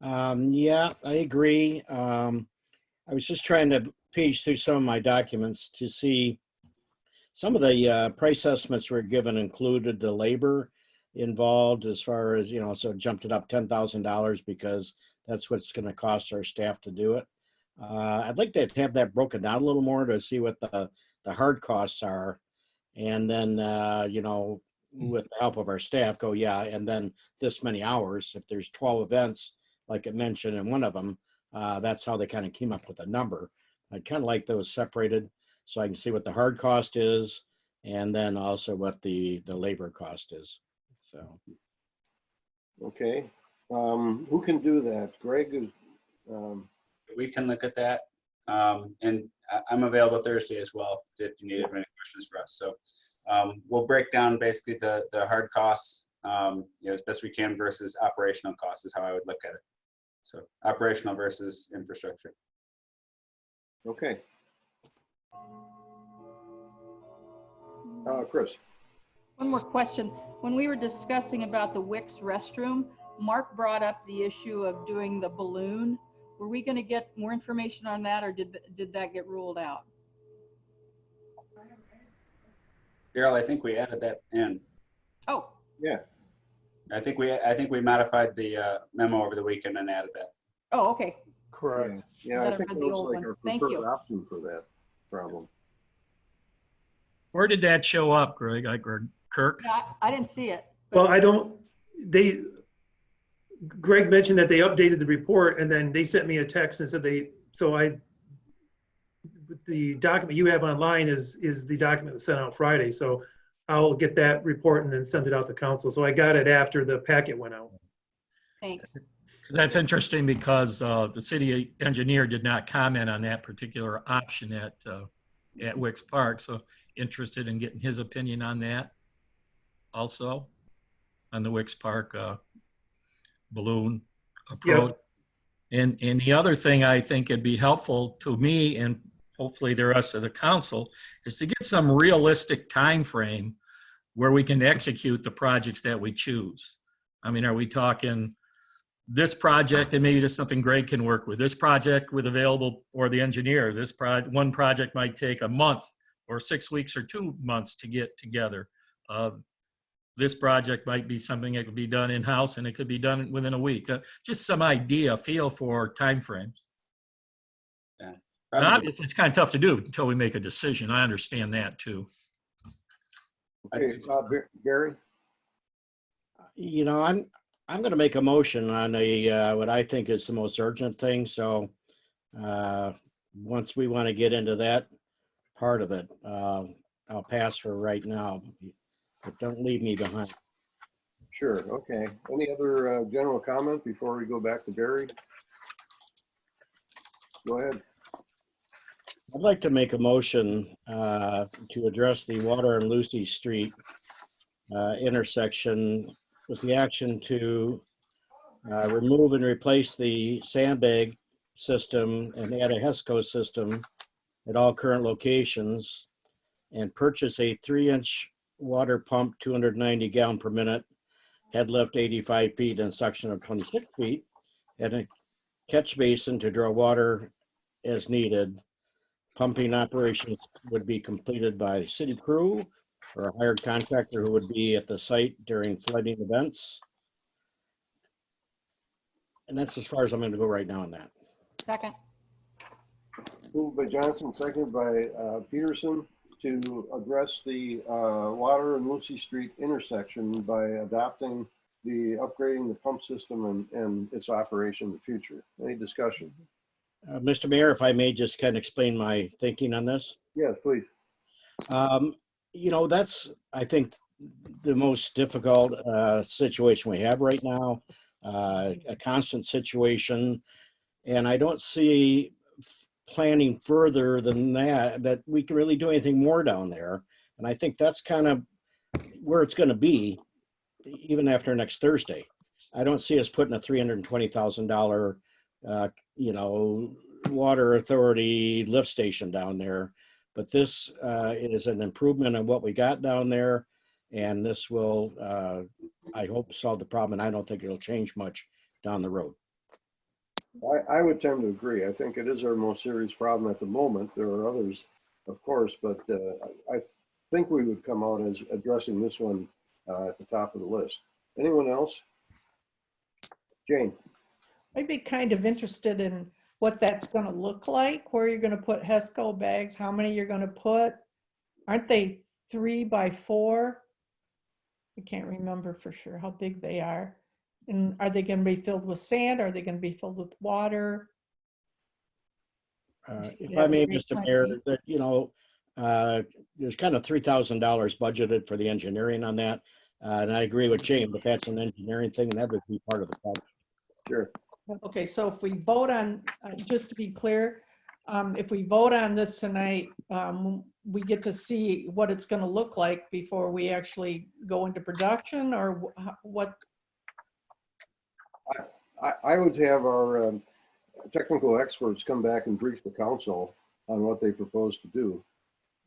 Yeah, I agree. I was just trying to page through some of my documents to see some of the price estimates were given included the labor involved, as far as, you know, so it jumped it up $10,000 because that's what's going to cost our staff to do it. I'd like to have that broken down a little more to see what the hard costs are. And then, you know, with the help of our staff, go, yeah, and then this many hours, if there's 12 events, like it mentioned in one of them, that's how they kind of came up with a number. I'd kind of like those separated so I can see what the hard cost is and then also what the labor cost is. So. Okay. Who can do that? Greg is. We can look at that. And I'm available Thursday as well if you need any questions for us. So we'll break down basically the hard costs, you know, as best we can versus operational costs is how I would look at it. So operational versus infrastructure. Okay. Chris. One more question. When we were discussing about the Wicks restroom, Mark brought up the issue of doing the balloon. Were we going to get more information on that, or did that get ruled out? Daryl, I think we added that in. Oh. Yeah. I think we modified the memo over the weekend and added that. Oh, okay. Correct. Yeah, I think it looks like our preferred option for that problem. Where did that show up, Greg? Kirk? Yeah, I didn't see it. Well, Greg mentioned that they updated the report, and then they sent me a text and said they the document you have online is the document that sent out Friday. So I'll get that report and then send it out to council. So I got it after the packet went out. Thanks. That's interesting because the city engineer did not comment on that particular option at Wicks Park. So interested in getting his opinion on that also, on the Wicks Park balloon approach. Yep. And the other thing I think it'd be helpful to me and hopefully the rest of the council is to get some realistic time frame where we can execute the projects that we choose. I mean, are we talking this project, and maybe this is something Greg can work with, this project with available, or the engineer, one project might take a month or 6 weeks or 2 months to get together. This project might be something that could be done in-house and it could be done within a week. Just some idea, feel for timeframes. Yeah. Obviously, it's kind of tough to do until we make a decision. I understand that too. Okay, Gary? You know, I'm going to make a motion on what I think is the most urgent thing. So once we want to get into that part of it, I'll pass for right now, but don't leave me behind. Sure. Okay. Any other general comment before we go back to Gary? Go ahead. I'd like to make a motion to address the Water and Lucy Street intersection with the action to remove and replace the sandbag system and add a HESCO system at all current locations, and purchase a 3-inch water pump, 290 gallon per minute, head lift 85 feet and suction of 26 feet, and a catch basin to draw water as needed. Pumping operations would be completed by city crew or a hired contractor who would be at the site during flooding events. And that's as far as I'm going to go right now on that. Second. Moved by Johnson, seconded by Peterson to address the Water and Lucy Street intersection by adopting upgrading the pump system and its operation in the future. Any discussion? Mr. Mayor, if I may just kind of explain my thinking on this. Yes, please. You know, that's, I think, the most difficult situation we have right now, a constant situation. And I don't see planning further than that we can really do anything more down there. And I think that's kind of where it's going to be even after next Thursday. I don't see us putting a $320,000 you know, water authority lift station down there, but this is an improvement on what we got down there, and this will I hope solve the problem, and I don't think it'll change much down the road. I would tend to agree. I think it is our most serious problem at the moment. There are others, of course, but I think we would come out as addressing this one at the top of the list. Anyone else? Jane? I'd be kind of interested in what that's going to look like, where you're going to put HESCO bags, how many you're going to put. Aren't they 3 by 4? I can't remember for sure how big they are. And are they going to be filled with sand? Are they going to be filled with water? If I may, Mr. Mayor, that, you know, there's kind of $3,000 budgeted for the engineering on that. And I agree with Jane, but that's an engineering thing, and that would be part of the project. Sure. Okay, so if we vote on, just to be clear, if we vote on this tonight, we get to see what it's going to look like before we actually go into production, or what? I would have our technical experts come back and brief the council on what they propose to do.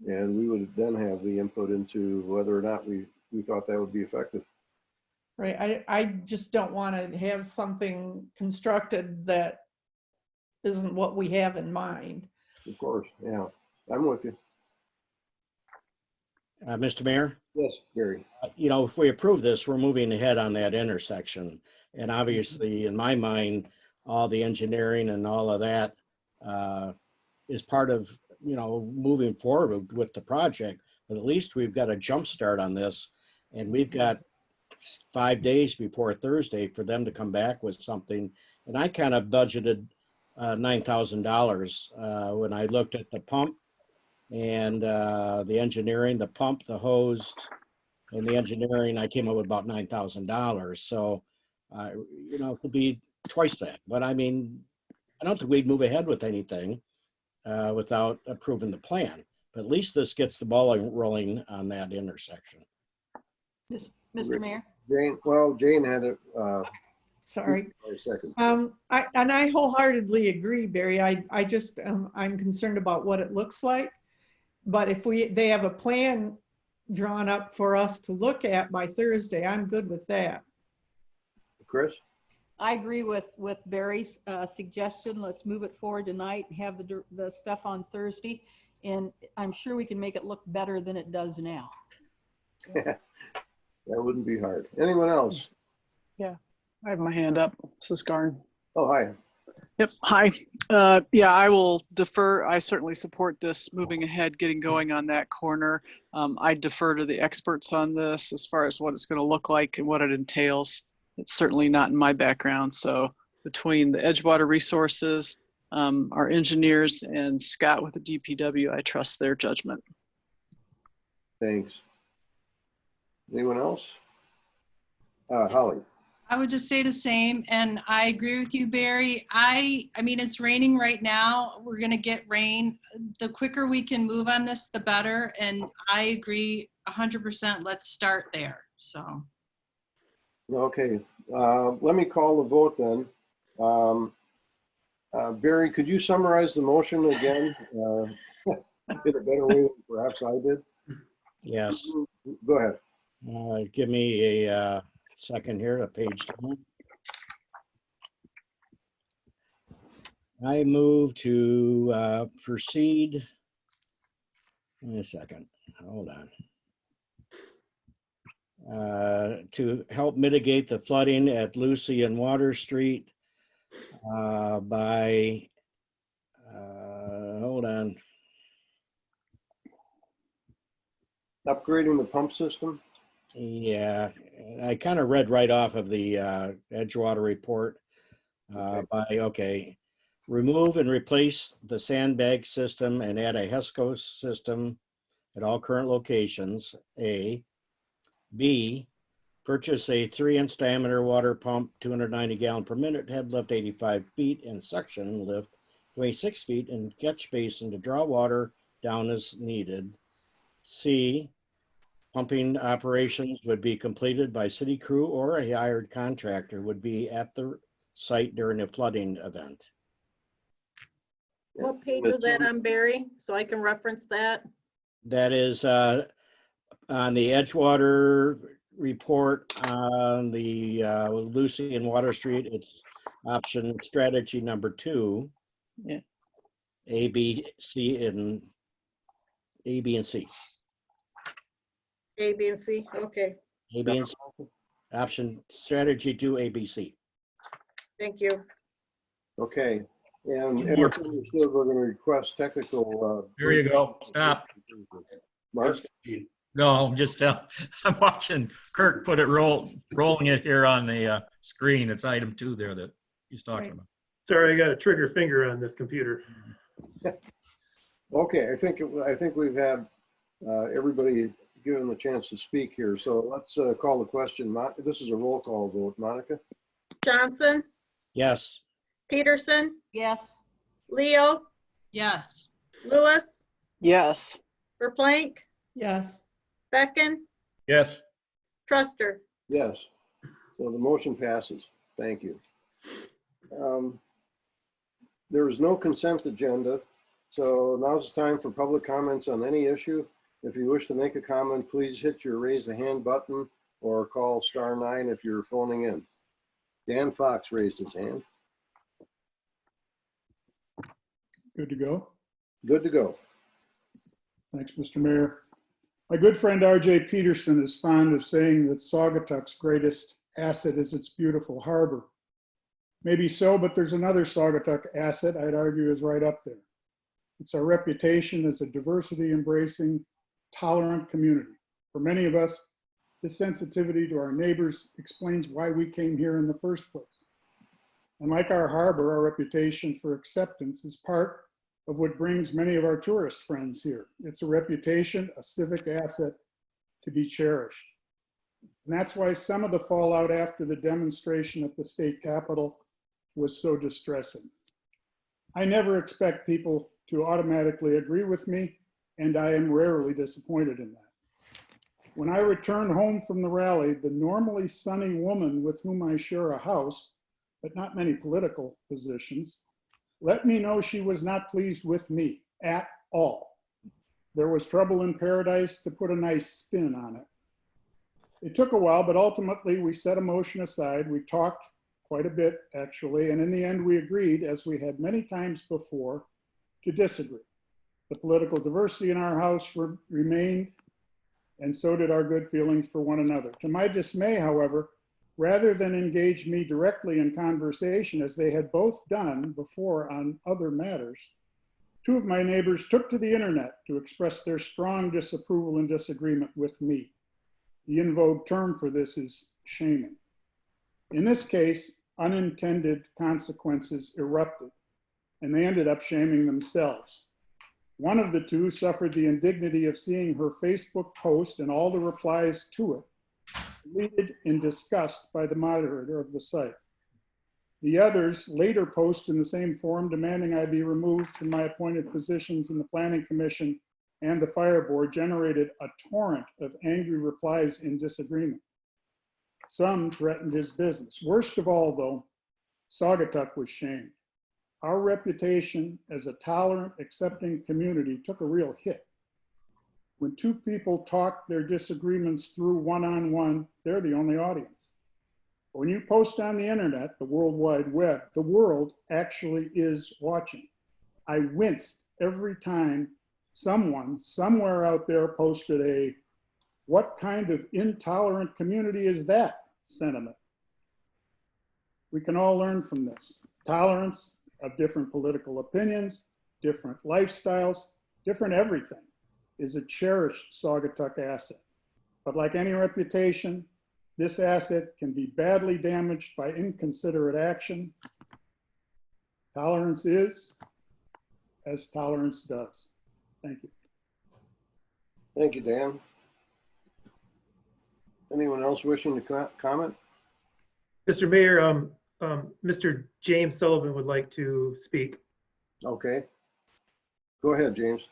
And we would then have the input into whether or not we thought that would be effective. Right, I just don't want to have something constructed that isn't what we have in mind. Of course, yeah, I'm with you. Mr. Mayor? Yes, Gary. You know, if we approve this, we're moving ahead on that intersection. And obviously, in my mind, all the engineering and all of that is part of, you know, moving forward with the project. But at least we've got a jump start on this, and we've got 5 days before Thursday for them to come back with something. And I kind of budgeted $9,000. When I looked at the pump and the engineering, the pump, the hose, and the engineering, I came up with about $9,000. So, it could be twice that. But I mean, I don't think we'd move ahead with anything without approving the plan. But at least this gets the ball rolling on that intersection. Mr. Mayor? Jane had it. Sorry. For a second. I wholeheartedly agree, Barry. I just, I'm concerned about what it looks like. But if they have a plan drawn up for us to look at by Thursday, I'm good with that. Chris? I agree with Barry's suggestion. Let's move it forward tonight, have the stuff on Thursday, and I'm sure we can make it look better than it does now. That wouldn't be hard. Anyone else? Yeah, I have my hand up. This is Garn. Oh, hi. Yep, hi. Yeah, I will defer. I certainly support this moving ahead, getting going on that corner. I defer to the experts on this as far as what it's going to look like and what it entails. It's certainly not in my background. So between the Edgewater Resources, our engineers, and Scott with the DPW, I trust their judgment. Thanks. Anyone else? Holly. I would just say the same, and I agree with you, Barry. I mean, it's raining right now. We're gonna get rain. The quicker we can move on this, the better. And I agree 100%. Let's start there. So. Okay, let me call the vote then. Barry, could you summarize the motion again in a better way than perhaps I did? Yes. Go ahead. Give me a second here, a page down. I move to proceed. Wait a second. Hold on. To help mitigate the flooding at Lucy and Water Street by, hold on. Upgrading the pump system? Yeah, I kind of read right off of the Edgewater report remove and replace the sandbag system and add a HESCO system at all current locations, A. B, purchase a 3-inch diameter water pump, 290 gallon per minute, head lift 85 feet and suction lift 26 feet and catch basin to draw water down as needed. C, pumping operations would be completed by city crew or a hired contractor would be at the site during a flooding event. What page was that on, Barry? So I can reference that. That is on the Edgewater report on the Lucy and Water Street. It's option strategy number 2. Yeah. A, B, C, and A, B, and C. A, B, and C. Okay. A, B, and C. Option strategy 2, A, B, C. Thank you. Okay. And it's understood we're going to request technical. There you go. Stop. Mark? No, just I'm watching Kirk put it rolling it here on the screen. It's item 2 there that he's talking about. Sorry, I got a trigger finger on this computer. Okay, I think we've had everybody given the chance to speak here. So let's call the question. This is a roll call vote. Monica? Johnson? Yes. Peterson? Yes. Leo? Yes. Lewis? Yes. Verplank? Yes. Becken? Yes. Truster? Yes. So the motion passes. Thank you. There is no consent agenda. So now's the time for public comments on any issue. If you wish to make a comment, please hit your raise the hand button or call *9 if you're phoning in. Dan Fox raised his hand. Good to go? Good to go. Thanks, Mr. Mayor. My good friend R.J. Peterson is fond of saying that Saugatuck's greatest asset is its beautiful harbor. Maybe so, but there's another Saugatuck asset I'd argue is right up there. It's our reputation as a diversity-embracing, tolerant community. For many of us, this sensitivity to our neighbors explains why we came here in the first place. And like our harbor, our reputation for acceptance is part of what brings many of our tourist friends here. It's a reputation, a civic asset to be cherished. And that's why some of the fallout after the demonstration at the state capitol was so distressing. I never expect people to automatically agree with me, and I am rarely disappointed in that. When I returned home from the rally, the normally sunny woman with whom I share a house, but not many political positions, let me know she was not pleased with me at all. There was trouble in paradise, to put a nice spin on it. It took a while, but ultimately we set emotion aside. We talked quite a bit, actually, and in the end we agreed, as we had many times before, to disagree. The political diversity in our house remained, and so did our good feelings for one another. To my dismay, however, rather than engage me directly in conversation, as they had both done before on other matters, two of my neighbors took to the internet to express their strong disapproval and disagreement with me. The in vogue term for this is shaming. In this case, unintended consequences erupted, and they ended up shaming themselves. One of the two suffered the indignity of seeing her Facebook post and all the replies to it deleted in disgust by the moderator of the site. The others later posted in the same forum demanding I be removed from my appointed positions in the Planning Commission and the Fire Board, generated a torrent of angry replies in disagreement. Some threatened his business. Worst of all, though, Saugatuck was shamed. Our reputation as a tolerant, accepting community took a real hit. When two people talk their disagreements through one-on-one, they're the only audience. When you post on the internet, the World Wide Web, the world actually is watching. I winced every time someone somewhere out there posted a "what kind of intolerant community is that" sentiment. We can all learn from this. Tolerance of different political opinions, different lifestyles, different everything is a cherished Saugatuck asset. But like any reputation, this asset can be badly damaged by inconsiderate action. Tolerance is as tolerance does. Thank you. Thank you, Dan. Anyone else wishing to comment? Mr. Mayor, Mr. James Sullivan would like to speak. Okay. Go ahead, James.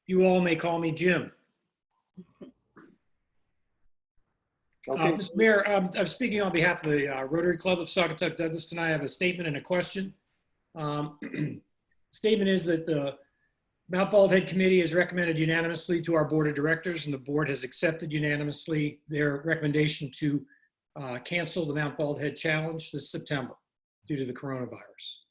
You all may call me Jim. Okay. Mr. Mayor, I'm speaking on behalf of the Rotary Club of Saugatuck Douglas tonight. I have a statement and a question. Statement is that the Mount Bald Head Committee has recommended unanimously to our Board of Directors, and the board has accepted unanimously their recommendation to cancel the Mount Bald Head Challenge this September due to the coronavirus.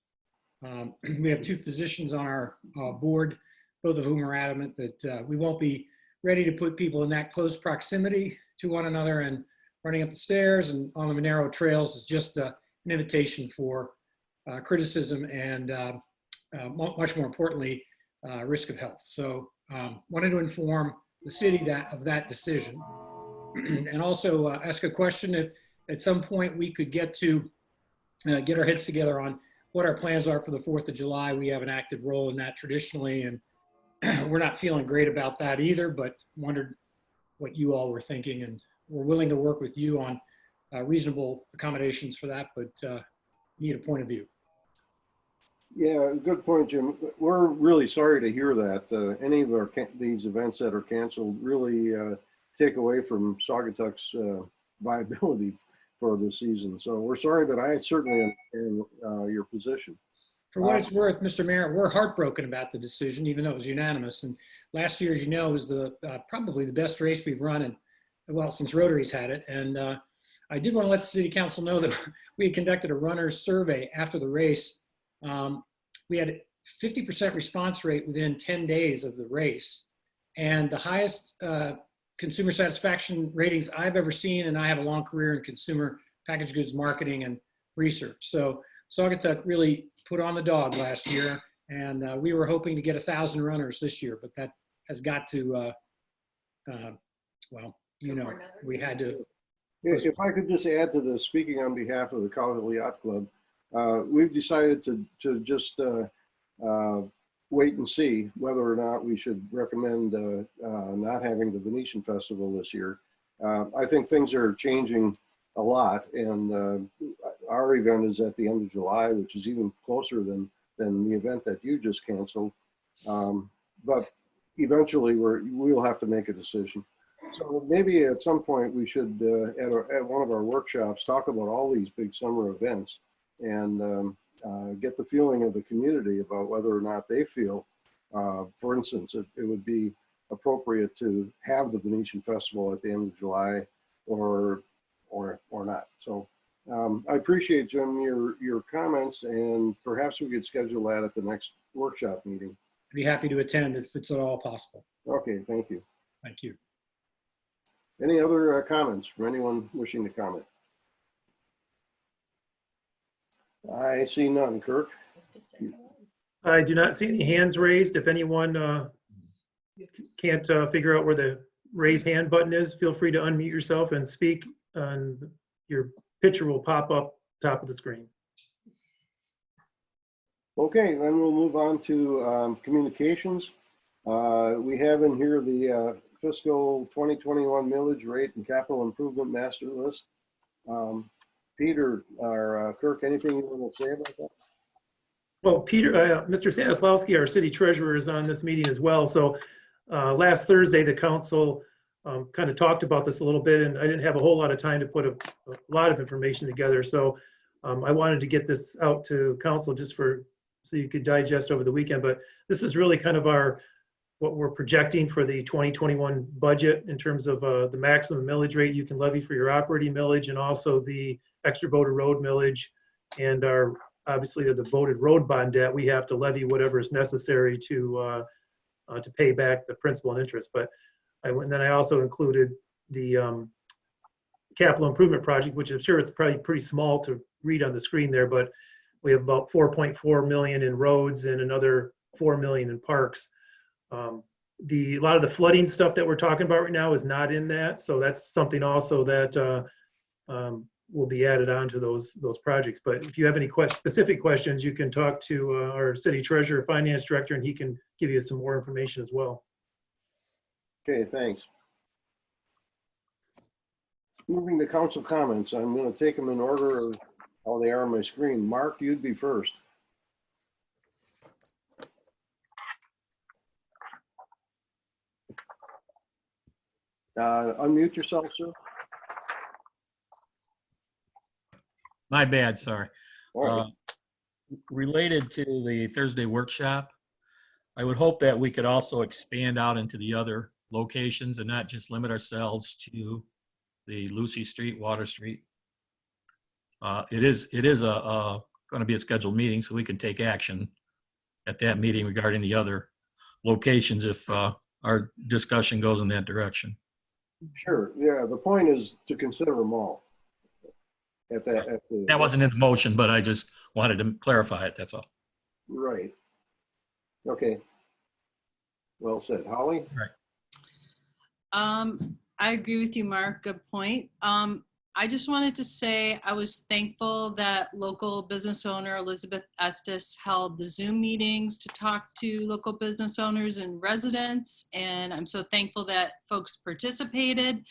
We have two physicians on our board, both of whom are adamant that we won't be ready to put people in that close proximity to one another, and running up the stairs and on the narrow trails is just an invitation for criticism and much more importantly, risk of health. So wanted to inform the city of that decision and also ask a question if at some point we could get our heads together on what our plans are for the 4th of July. We have an active role in that traditionally, and we're not feeling great about that either, but wondered what you all were thinking, and we're willing to work with you on reasonable accommodations for that, but need a point of view. Yeah, good point, Jim. We're really sorry to hear that. Any of these events that are canceled really take away from Saugatuck's viability for the season. So we're sorry, but I certainly understand your position. For what it's worth, Mr. Mayor, we're heartbroken about the decision, even though it was unanimous. And last year, as you know, was probably the best race we've run since Rotary's had it. And I did want to let the City Council know that we had conducted a runner's survey after the race. We had a 50% response rate within 10 days of the race, and the highest consumer satisfaction ratings I've ever seen, and I have a long career in consumer packaged goods marketing and research. So Saugatuck really put on the dog last year, and we were hoping to get 1,000 runners this year, but that has got to, well, you know, we had to. If I could just add to this, speaking on behalf of the Colorado Yacht Club, we've decided to just wait and see whether or not we should recommend not having the Venetian Festival this year. I think things are changing a lot, and our event is at the end of July, which is even closer than the event that you just canceled. But eventually we'll have to make a decision. So maybe at some point we should, at one of our workshops, talk about all these big summer events and get the feeling of the community about whether or not they feel, for instance, it would be appropriate to have the Venetian Festival at the end of July or not. So I appreciate, Jim, your comments, and perhaps we could schedule that at the next workshop meeting. I'd be happy to attend if it's at all possible. Okay, thank you. Thank you. Any other comments from anyone wishing to comment? I see none. Kirk? I do not see any hands raised. If anyone can't figure out where the raise hand button is, feel free to unmute yourself and speak, and your picture will pop up top of the screen. Okay, then we'll move on to communications. We have in here the fiscal 2021 millage rate and capital improvement master list. Peter or Kirk, anything you want to say about that? Well, Peter, Mr. Stanislawski, our city treasurer, is on this meeting as well. So last Thursday, the council kind of talked about this a little bit, and I didn't have a whole lot of time to put a lot of information together. So I wanted to get this out to council just so you could digest over the weekend. But this is really kind of what we're projecting for the 2021 budget in terms of the maximum millage rate you can levy for your operating millage, and also the extra voted road millage, and obviously the voted road bond debt. We have to levy whatever is necessary to pay back the principal and interest. But then I also included the capital improvement project, which I'm sure it's probably pretty small to read on the screen there, but we have about 4.4 million in roads and another 4 million in parks. A lot of the flooding stuff that we're talking about right now is not in that, so that's something also that will be added on to those projects. But if you have any specific questions, you can talk to our city treasurer, finance director, and he can give you some more information as well. Okay, thanks. Moving to council comments, I'm going to take them in order of how they are on my screen. Mark, you'd be first. Unmute yourself, sir. My bad, sorry. Right. Related to the Thursday workshop, I would hope that we could also expand out into the other locations and not just limit ourselves to the Lucy Street, Water Street. It is going to be a scheduled meeting, so we can take action at that meeting regarding the other locations if our discussion goes in that direction. Sure. Yeah. The point is to consider them all. That wasn't in the motion, but I just wanted to clarify it. That's all. Right. Okay. Well said. Holly? Right. I agree with you, Mark. Good point. I just wanted to say I was thankful that local business owner Elizabeth Estes held the Zoom meetings to talk to local business owners and residents. And I'm so thankful that folks participated.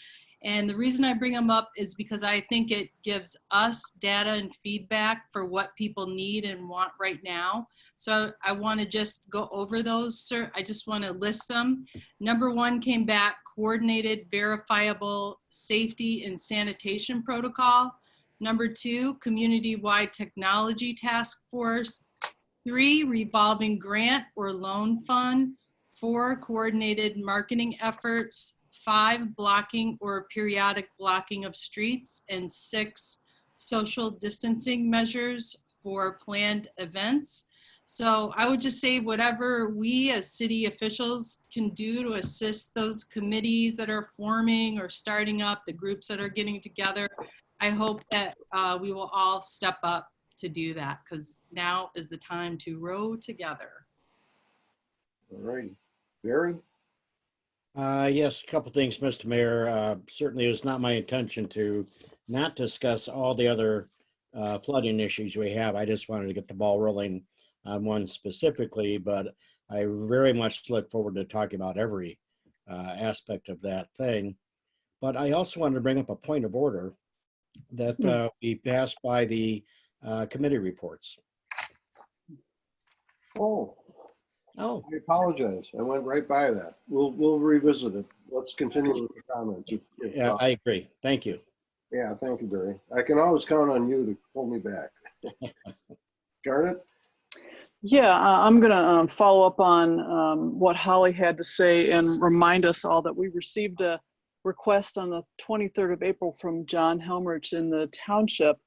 And the reason I bring them up is because I think it gives us data and feedback for what people need and want right now. So I want to just go over those, sir. I just want to list them. Number one came back, coordinated, verifiable safety and sanitation protocol. Number two, community-wide technology task force. 3, revolving grant or loan fund. 4, coordinated marketing efforts. 5, blocking or periodic blocking of streets. And 6, social distancing measures for planned events. So I would just say whatever we as city officials can do to assist those committees that are forming or starting up, the groups that are getting together, I hope that we will all step up to do that, because now is the time to row together. All righty. Barry? Yes, a couple things, Mr. Mayor. Certainly it was not my intention to not discuss all the other flooding issues we have. I just wanted to get the ball rolling on one specifically, but I very much look forward to talking about every aspect of that thing. But I also wanted to bring up a point of order that we passed by the committee reports. Oh, Oh, I apologize. I went right by that. We'll revisit it. Let's continue with the comments. yeah, I agree. Thank you. Yeah, thank you, Barry. I can always count on you to pull me back. Garnet? Yeah, I'm going to follow up on what Holly had to say and remind us all that we received a request on the 23rd of April from John Helmrich in the township,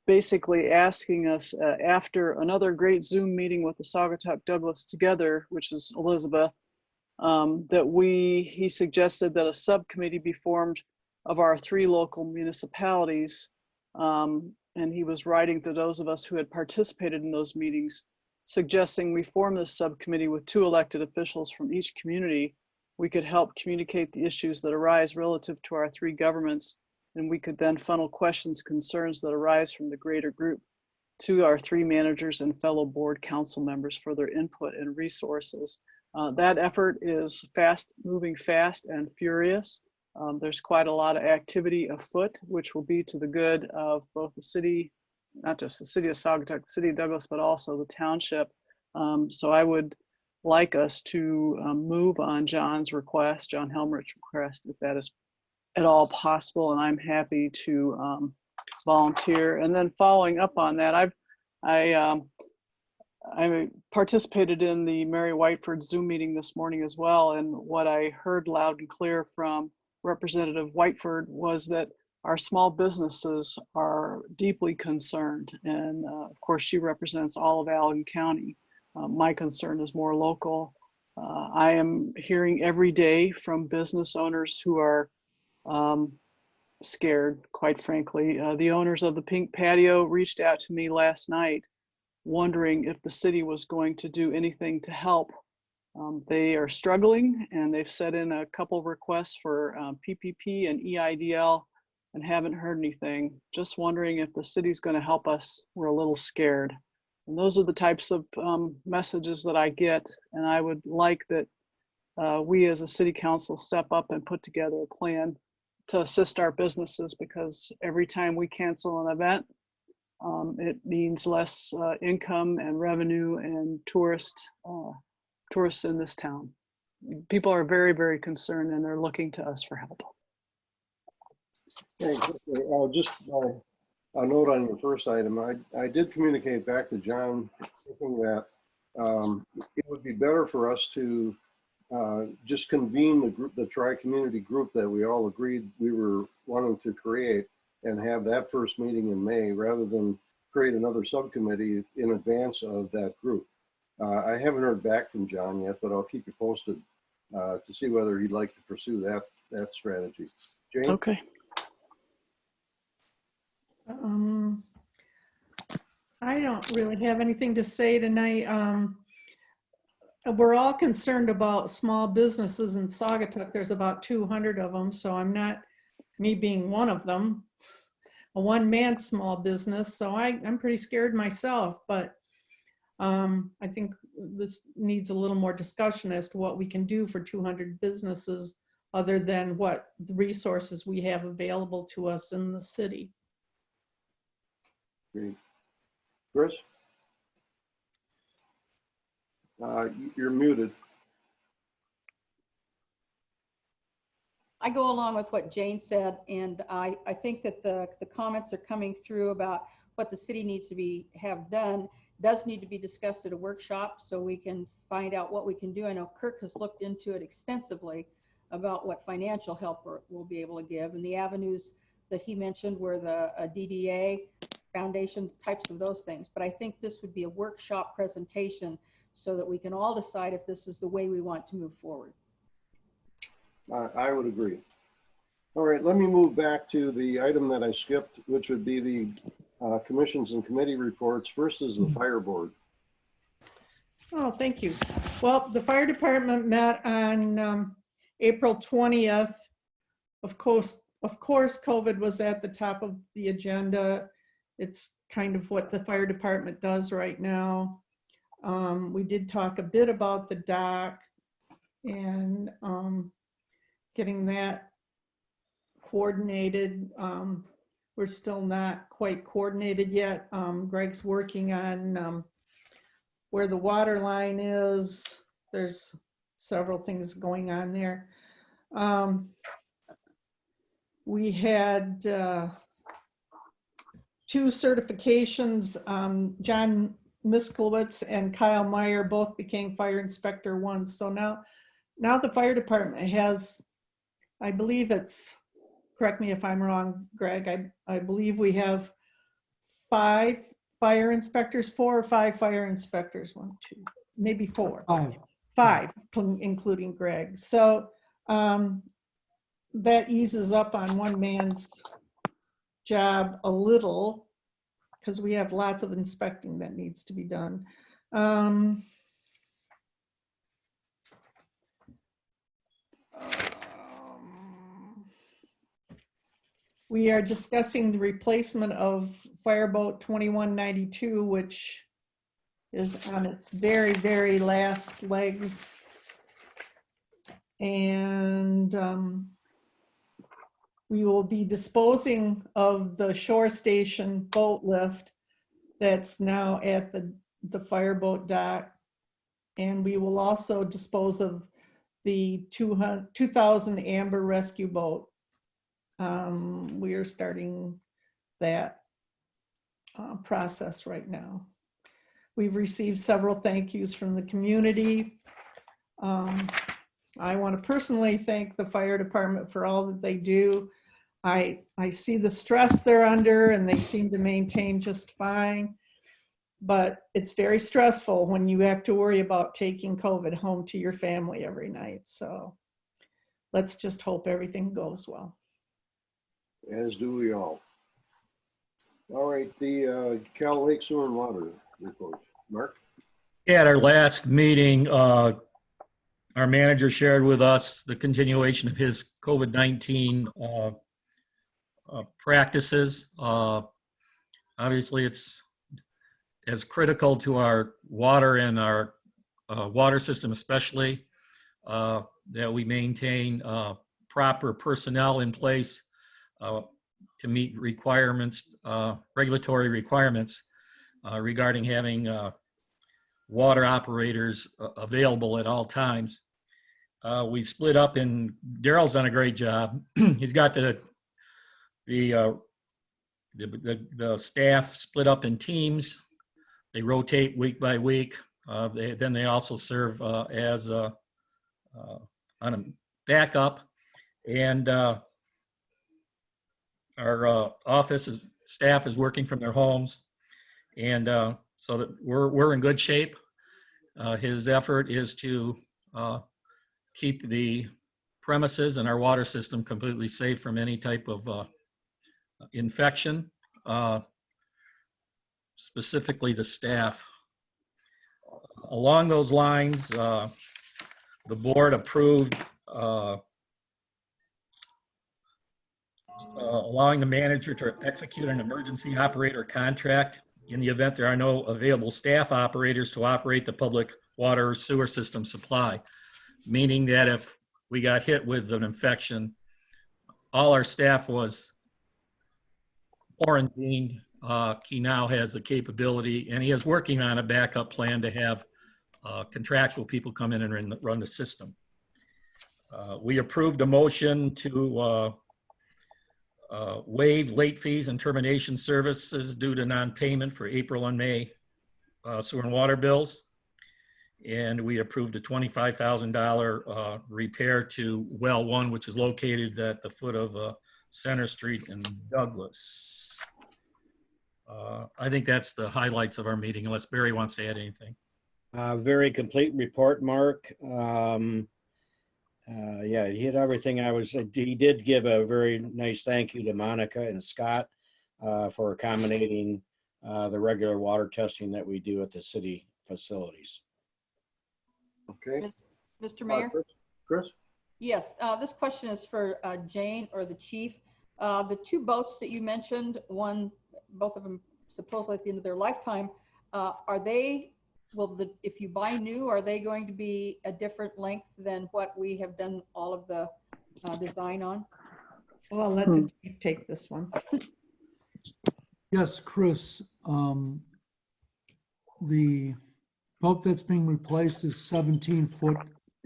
basically asking us after another great Zoom meeting with the Saugatuck Douglas Together, which is Elizabeth, that he suggested that a subcommittee be formed of our 3 local municipalities. And he was writing to those of us who had participated in those meetings, suggesting we form this subcommittee with 2 elected officials from each community. We could help communicate the issues that arise relative to our 3 governments, and we could then funnel questions, concerns that arise from the greater group to our 3 managers and fellow board council members for their input and resources. That effort is moving fast and furious. There's quite a lot of activity afoot, which will be to the good of both the city, not just the city of Saugatuck, the city of Douglas, but also the township. So I would like us to move on John's request, John Helmrich's request, if that is at all possible, and I'm happy to volunteer. And then following up on that, I participated in the Mary Whiteford Zoom meeting this morning as well, and what I heard loud and clear from Representative Whiteford was that our small businesses are deeply concerned, and of course she represents all of Allegan County. My concern is more local. I am hearing every day from business owners who are scared, quite frankly. The owners of the Pink Patio reached out to me last night wondering if the city was going to do anything to help. They are struggling, and they've set in a couple requests for PPP and EIDL and haven't heard anything. Just wondering if the city's going to help us. We're a little scared. And those are the types of messages that I get, and I would like that we as a city council step up and put together a plan to assist our businesses, because every time we cancel an event, it means less income and revenue and tourists in this town. People are very, very concerned, and they're looking to us for help. Hey, just a note on your first item. I did communicate back to John thinking that it would be better for us to just convene the group, the tri-community group that we all agreed we were wanting to create, and have that first meeting in May rather than create another subcommittee in advance of that group. I haven't heard back from John yet, but I'll keep you posted to see whether he'd like to pursue that strategy. Jane? Okay. I don't really have anything to say tonight. We're all concerned about small businesses in Saugatuck. There's about 200 of them, so I'm not, me being one of them, a one-man small business, so I'm pretty scared myself, but I think this needs a little more discussion as to what we can do for 200 businesses other than what the resources we have available to us in the city. Great. Chris? You're muted. I go along with what Jane said, and I think that the comments are coming through about what the city needs to have done does need to be discussed at a workshop so we can find out what we can do. I know Kirk has looked into it extensively about what financial help we'll be able to give, and the avenues that he mentioned were the DDA, foundations, types of those things. But I think this would be a workshop presentation so that we can all decide if this is the way we want to move forward. I would agree. All right, let me move back to the item that I skipped, which would be the commissions and committee reports. First is the fire board. Oh, thank you. Well, the fire department met on April 20th. Of course, COVID was at the top of the agenda. It's kind of what the fire department does right now. We did talk a bit about the dock and getting that coordinated. We're still not quite coordinated yet. Greg's working on where the water line is. There's several things going on there. We had 2 certifications. John Miskelowitz and Kyle Meyer both became fire inspector 1. So now the fire department has, I believe it's, correct me if I'm wrong, Greg, I believe we have 5 fire inspectors, 4 or 5 fire inspectors, 1, 2, maybe 4. 5, including Greg. So that eases up on one man's job a little, because we have lots of inspecting that needs to be done. We are discussing the replacement of Fireboat 2192, which is on its very, very last legs. And we will be disposing of the shore station boat lift that's now at the fireboat dock. And we will also dispose of the 2000 Amber rescue boat. We are starting that process right now. We've received several thank yous from the community. I want to personally thank the fire department for all that they do. I see the stress they're under and they seem to maintain just fine, but it's very stressful when you have to worry about taking COVID home to your family every night. So let's just hope everything goes well. As do we all. All right, the Cal Lake Sewer and Water report. Mark? At our last meeting, our manager shared with us the continuation of his COVID-19 practices. Obviously, it's as critical to our water and our water system especially, that we maintain proper personnel in place to meet requirements, regulatory requirements regarding having water operators available at all times. We split up, and Daryl's done a great job. He's got the staff split up in teams. They rotate week by week. Then they also serve as on a backup. And our office staff is working from their homes. And so that we're in good shape. His effort is to keep the premises and our water system completely safe from any type of infection, specifically the staff. Along those lines, the board approved allowing the manager to execute an emergency operator contract in the event there are no available staff operators to operate the public water or sewer system supply. Meaning that if we got hit with an infection, all our staff was quarantined. He now has the capability, and he is working on a backup plan to have contractual people come in and run the system. We approved a motion to waive late fees and termination services due to non-payment for April and May sewer and water bills. And we approved a $25,000 repair to well 1, which is located at the foot of Center Street in Douglas. I think that's the highlights of our meeting, unless Barry wants to add anything. Very complete report, Mark. Yeah, he hit everything he did give a very nice thank you to Monica and Scott for accommodating the regular water testing that we do at the city facilities. Okay. Mr. Mayor? Chris? Yes, this question is for Jane or the chief. The two boats that you mentioned, both of them supposedly at the end of their lifetime, are they, if you buy new, are they going to be a different length than what we have done all of the design on? Well, let the chief take this one. Yes, Chris, the boat that's being replaced is 17 foot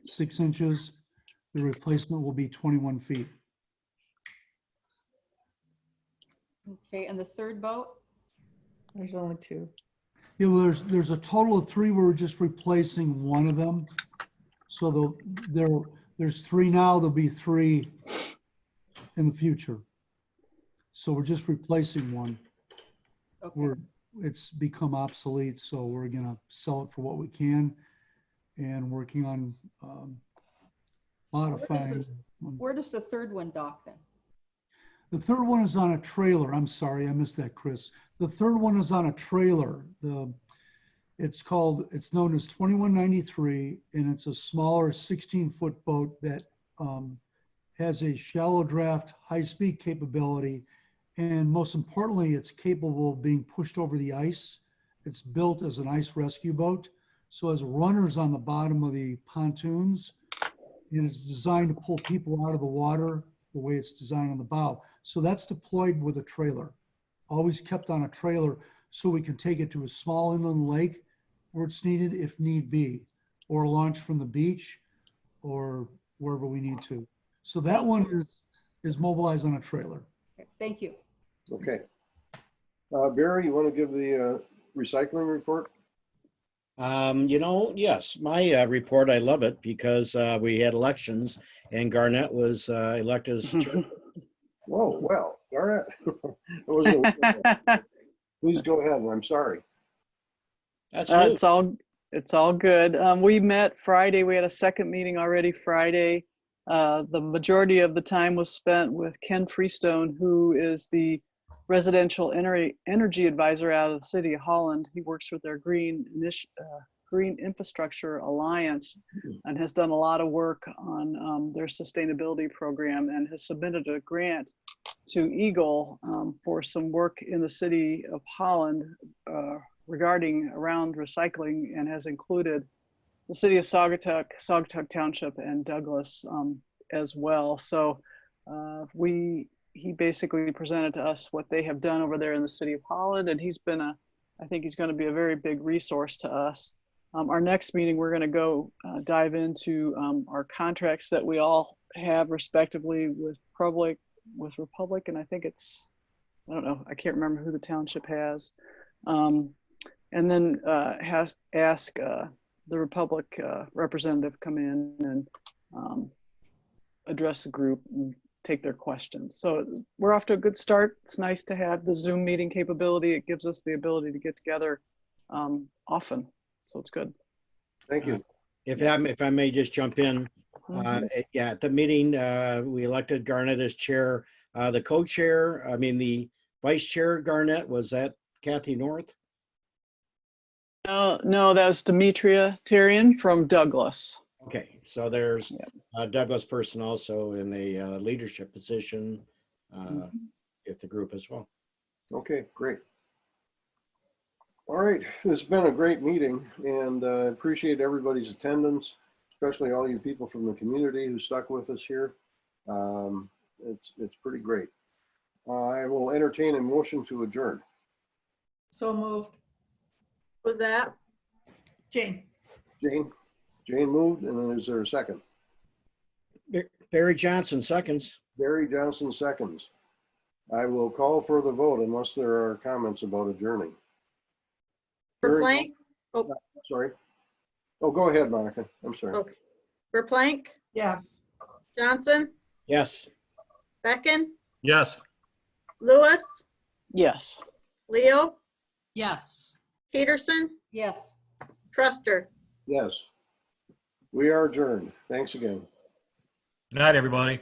6 inches. The replacement will be 21 feet. Okay, and the third boat? There's only two. Yeah, well, there's a total of 3. We're just replacing one of them. So there's 3 now, there'll be 3 in the future. So we're just replacing one. Okay. It's become obsolete, so we're gonna sell it for what we can and working on modifying. Where does the third one dock then? The third one is on a trailer. I'm sorry, I missed that, Chris. The third one is on a trailer. It's known as 2193, and it's a smaller 16-foot boat that has a shallow draft, high-speed capability, and most importantly, it's capable of being pushed over the ice. It's built as an ice rescue boat, so it has runners on the bottom of the pontoons, and it's designed to pull people out of the water the way it's designed on the bow. So that's deployed with a trailer, always kept on a trailer, so we can take it to a small inland lake where it's needed if need be, or launch from the beach or wherever we need to. So that one is mobilized on a trailer. Thank you. Okay. Barry, you want to give the recycling report? Yes, my report, I love it because we had elections and Garnett was elected as chair. Whoa, well, all right. Please go ahead. I'm sorry. That's it's all good. We met Friday. We had a second meeting already Friday. The majority of the time was spent with Ken Freestone, who is the residential energy advisor out of the city of Holland. He works with their Green Infrastructure Alliance and has done a lot of work on their sustainability program and has submitted a grant to Eagle for some work in the city of Holland around recycling, and has included the city of Saugatuck Township, and Douglas as well. So he basically presented to us what they have done over there in the city of Holland, and I think he's going to be a very big resource to us. Our next meeting, we're going to go dive into our contracts that we all have respectively with Republic, and I think I don't know, I can't remember who the township has. And then ask the Republic representative come in and address the group and take their questions. So we're off to a good start. It's nice to have the Zoom meeting capability. It gives us the ability to get together often. So it's good. Thank you. If I may just jump in. At the meeting, we elected Garnett as chair. The co-chair, the vice chair Garnett, was that Kathy North? No, that was Demetria Tyrion from Douglas. Okay, so there's a Douglas person also in a leadership position at the group as well. Okay, great. All right, it's been a great meeting, and I appreciate everybody's attendance, especially all you people from the community who stuck with us here. It's pretty great. I will entertain a motion to adjourn. So moved. Was that? Jane. Jane moved, and then is there a second? Barry Johnson seconds. Barry Johnson seconds. I will call for the vote unless there are comments about adjourning. Verplank? Oh, sorry. Oh, go ahead, Monica. I'm sorry. Okay. Verplank? Yes. Johnson? Yes. Becken? Yes. Lewis? Yes. Leo? Yes. Peterson? Yes. Truster? Yes. We are adjourned. Thanks again. Good night, everybody.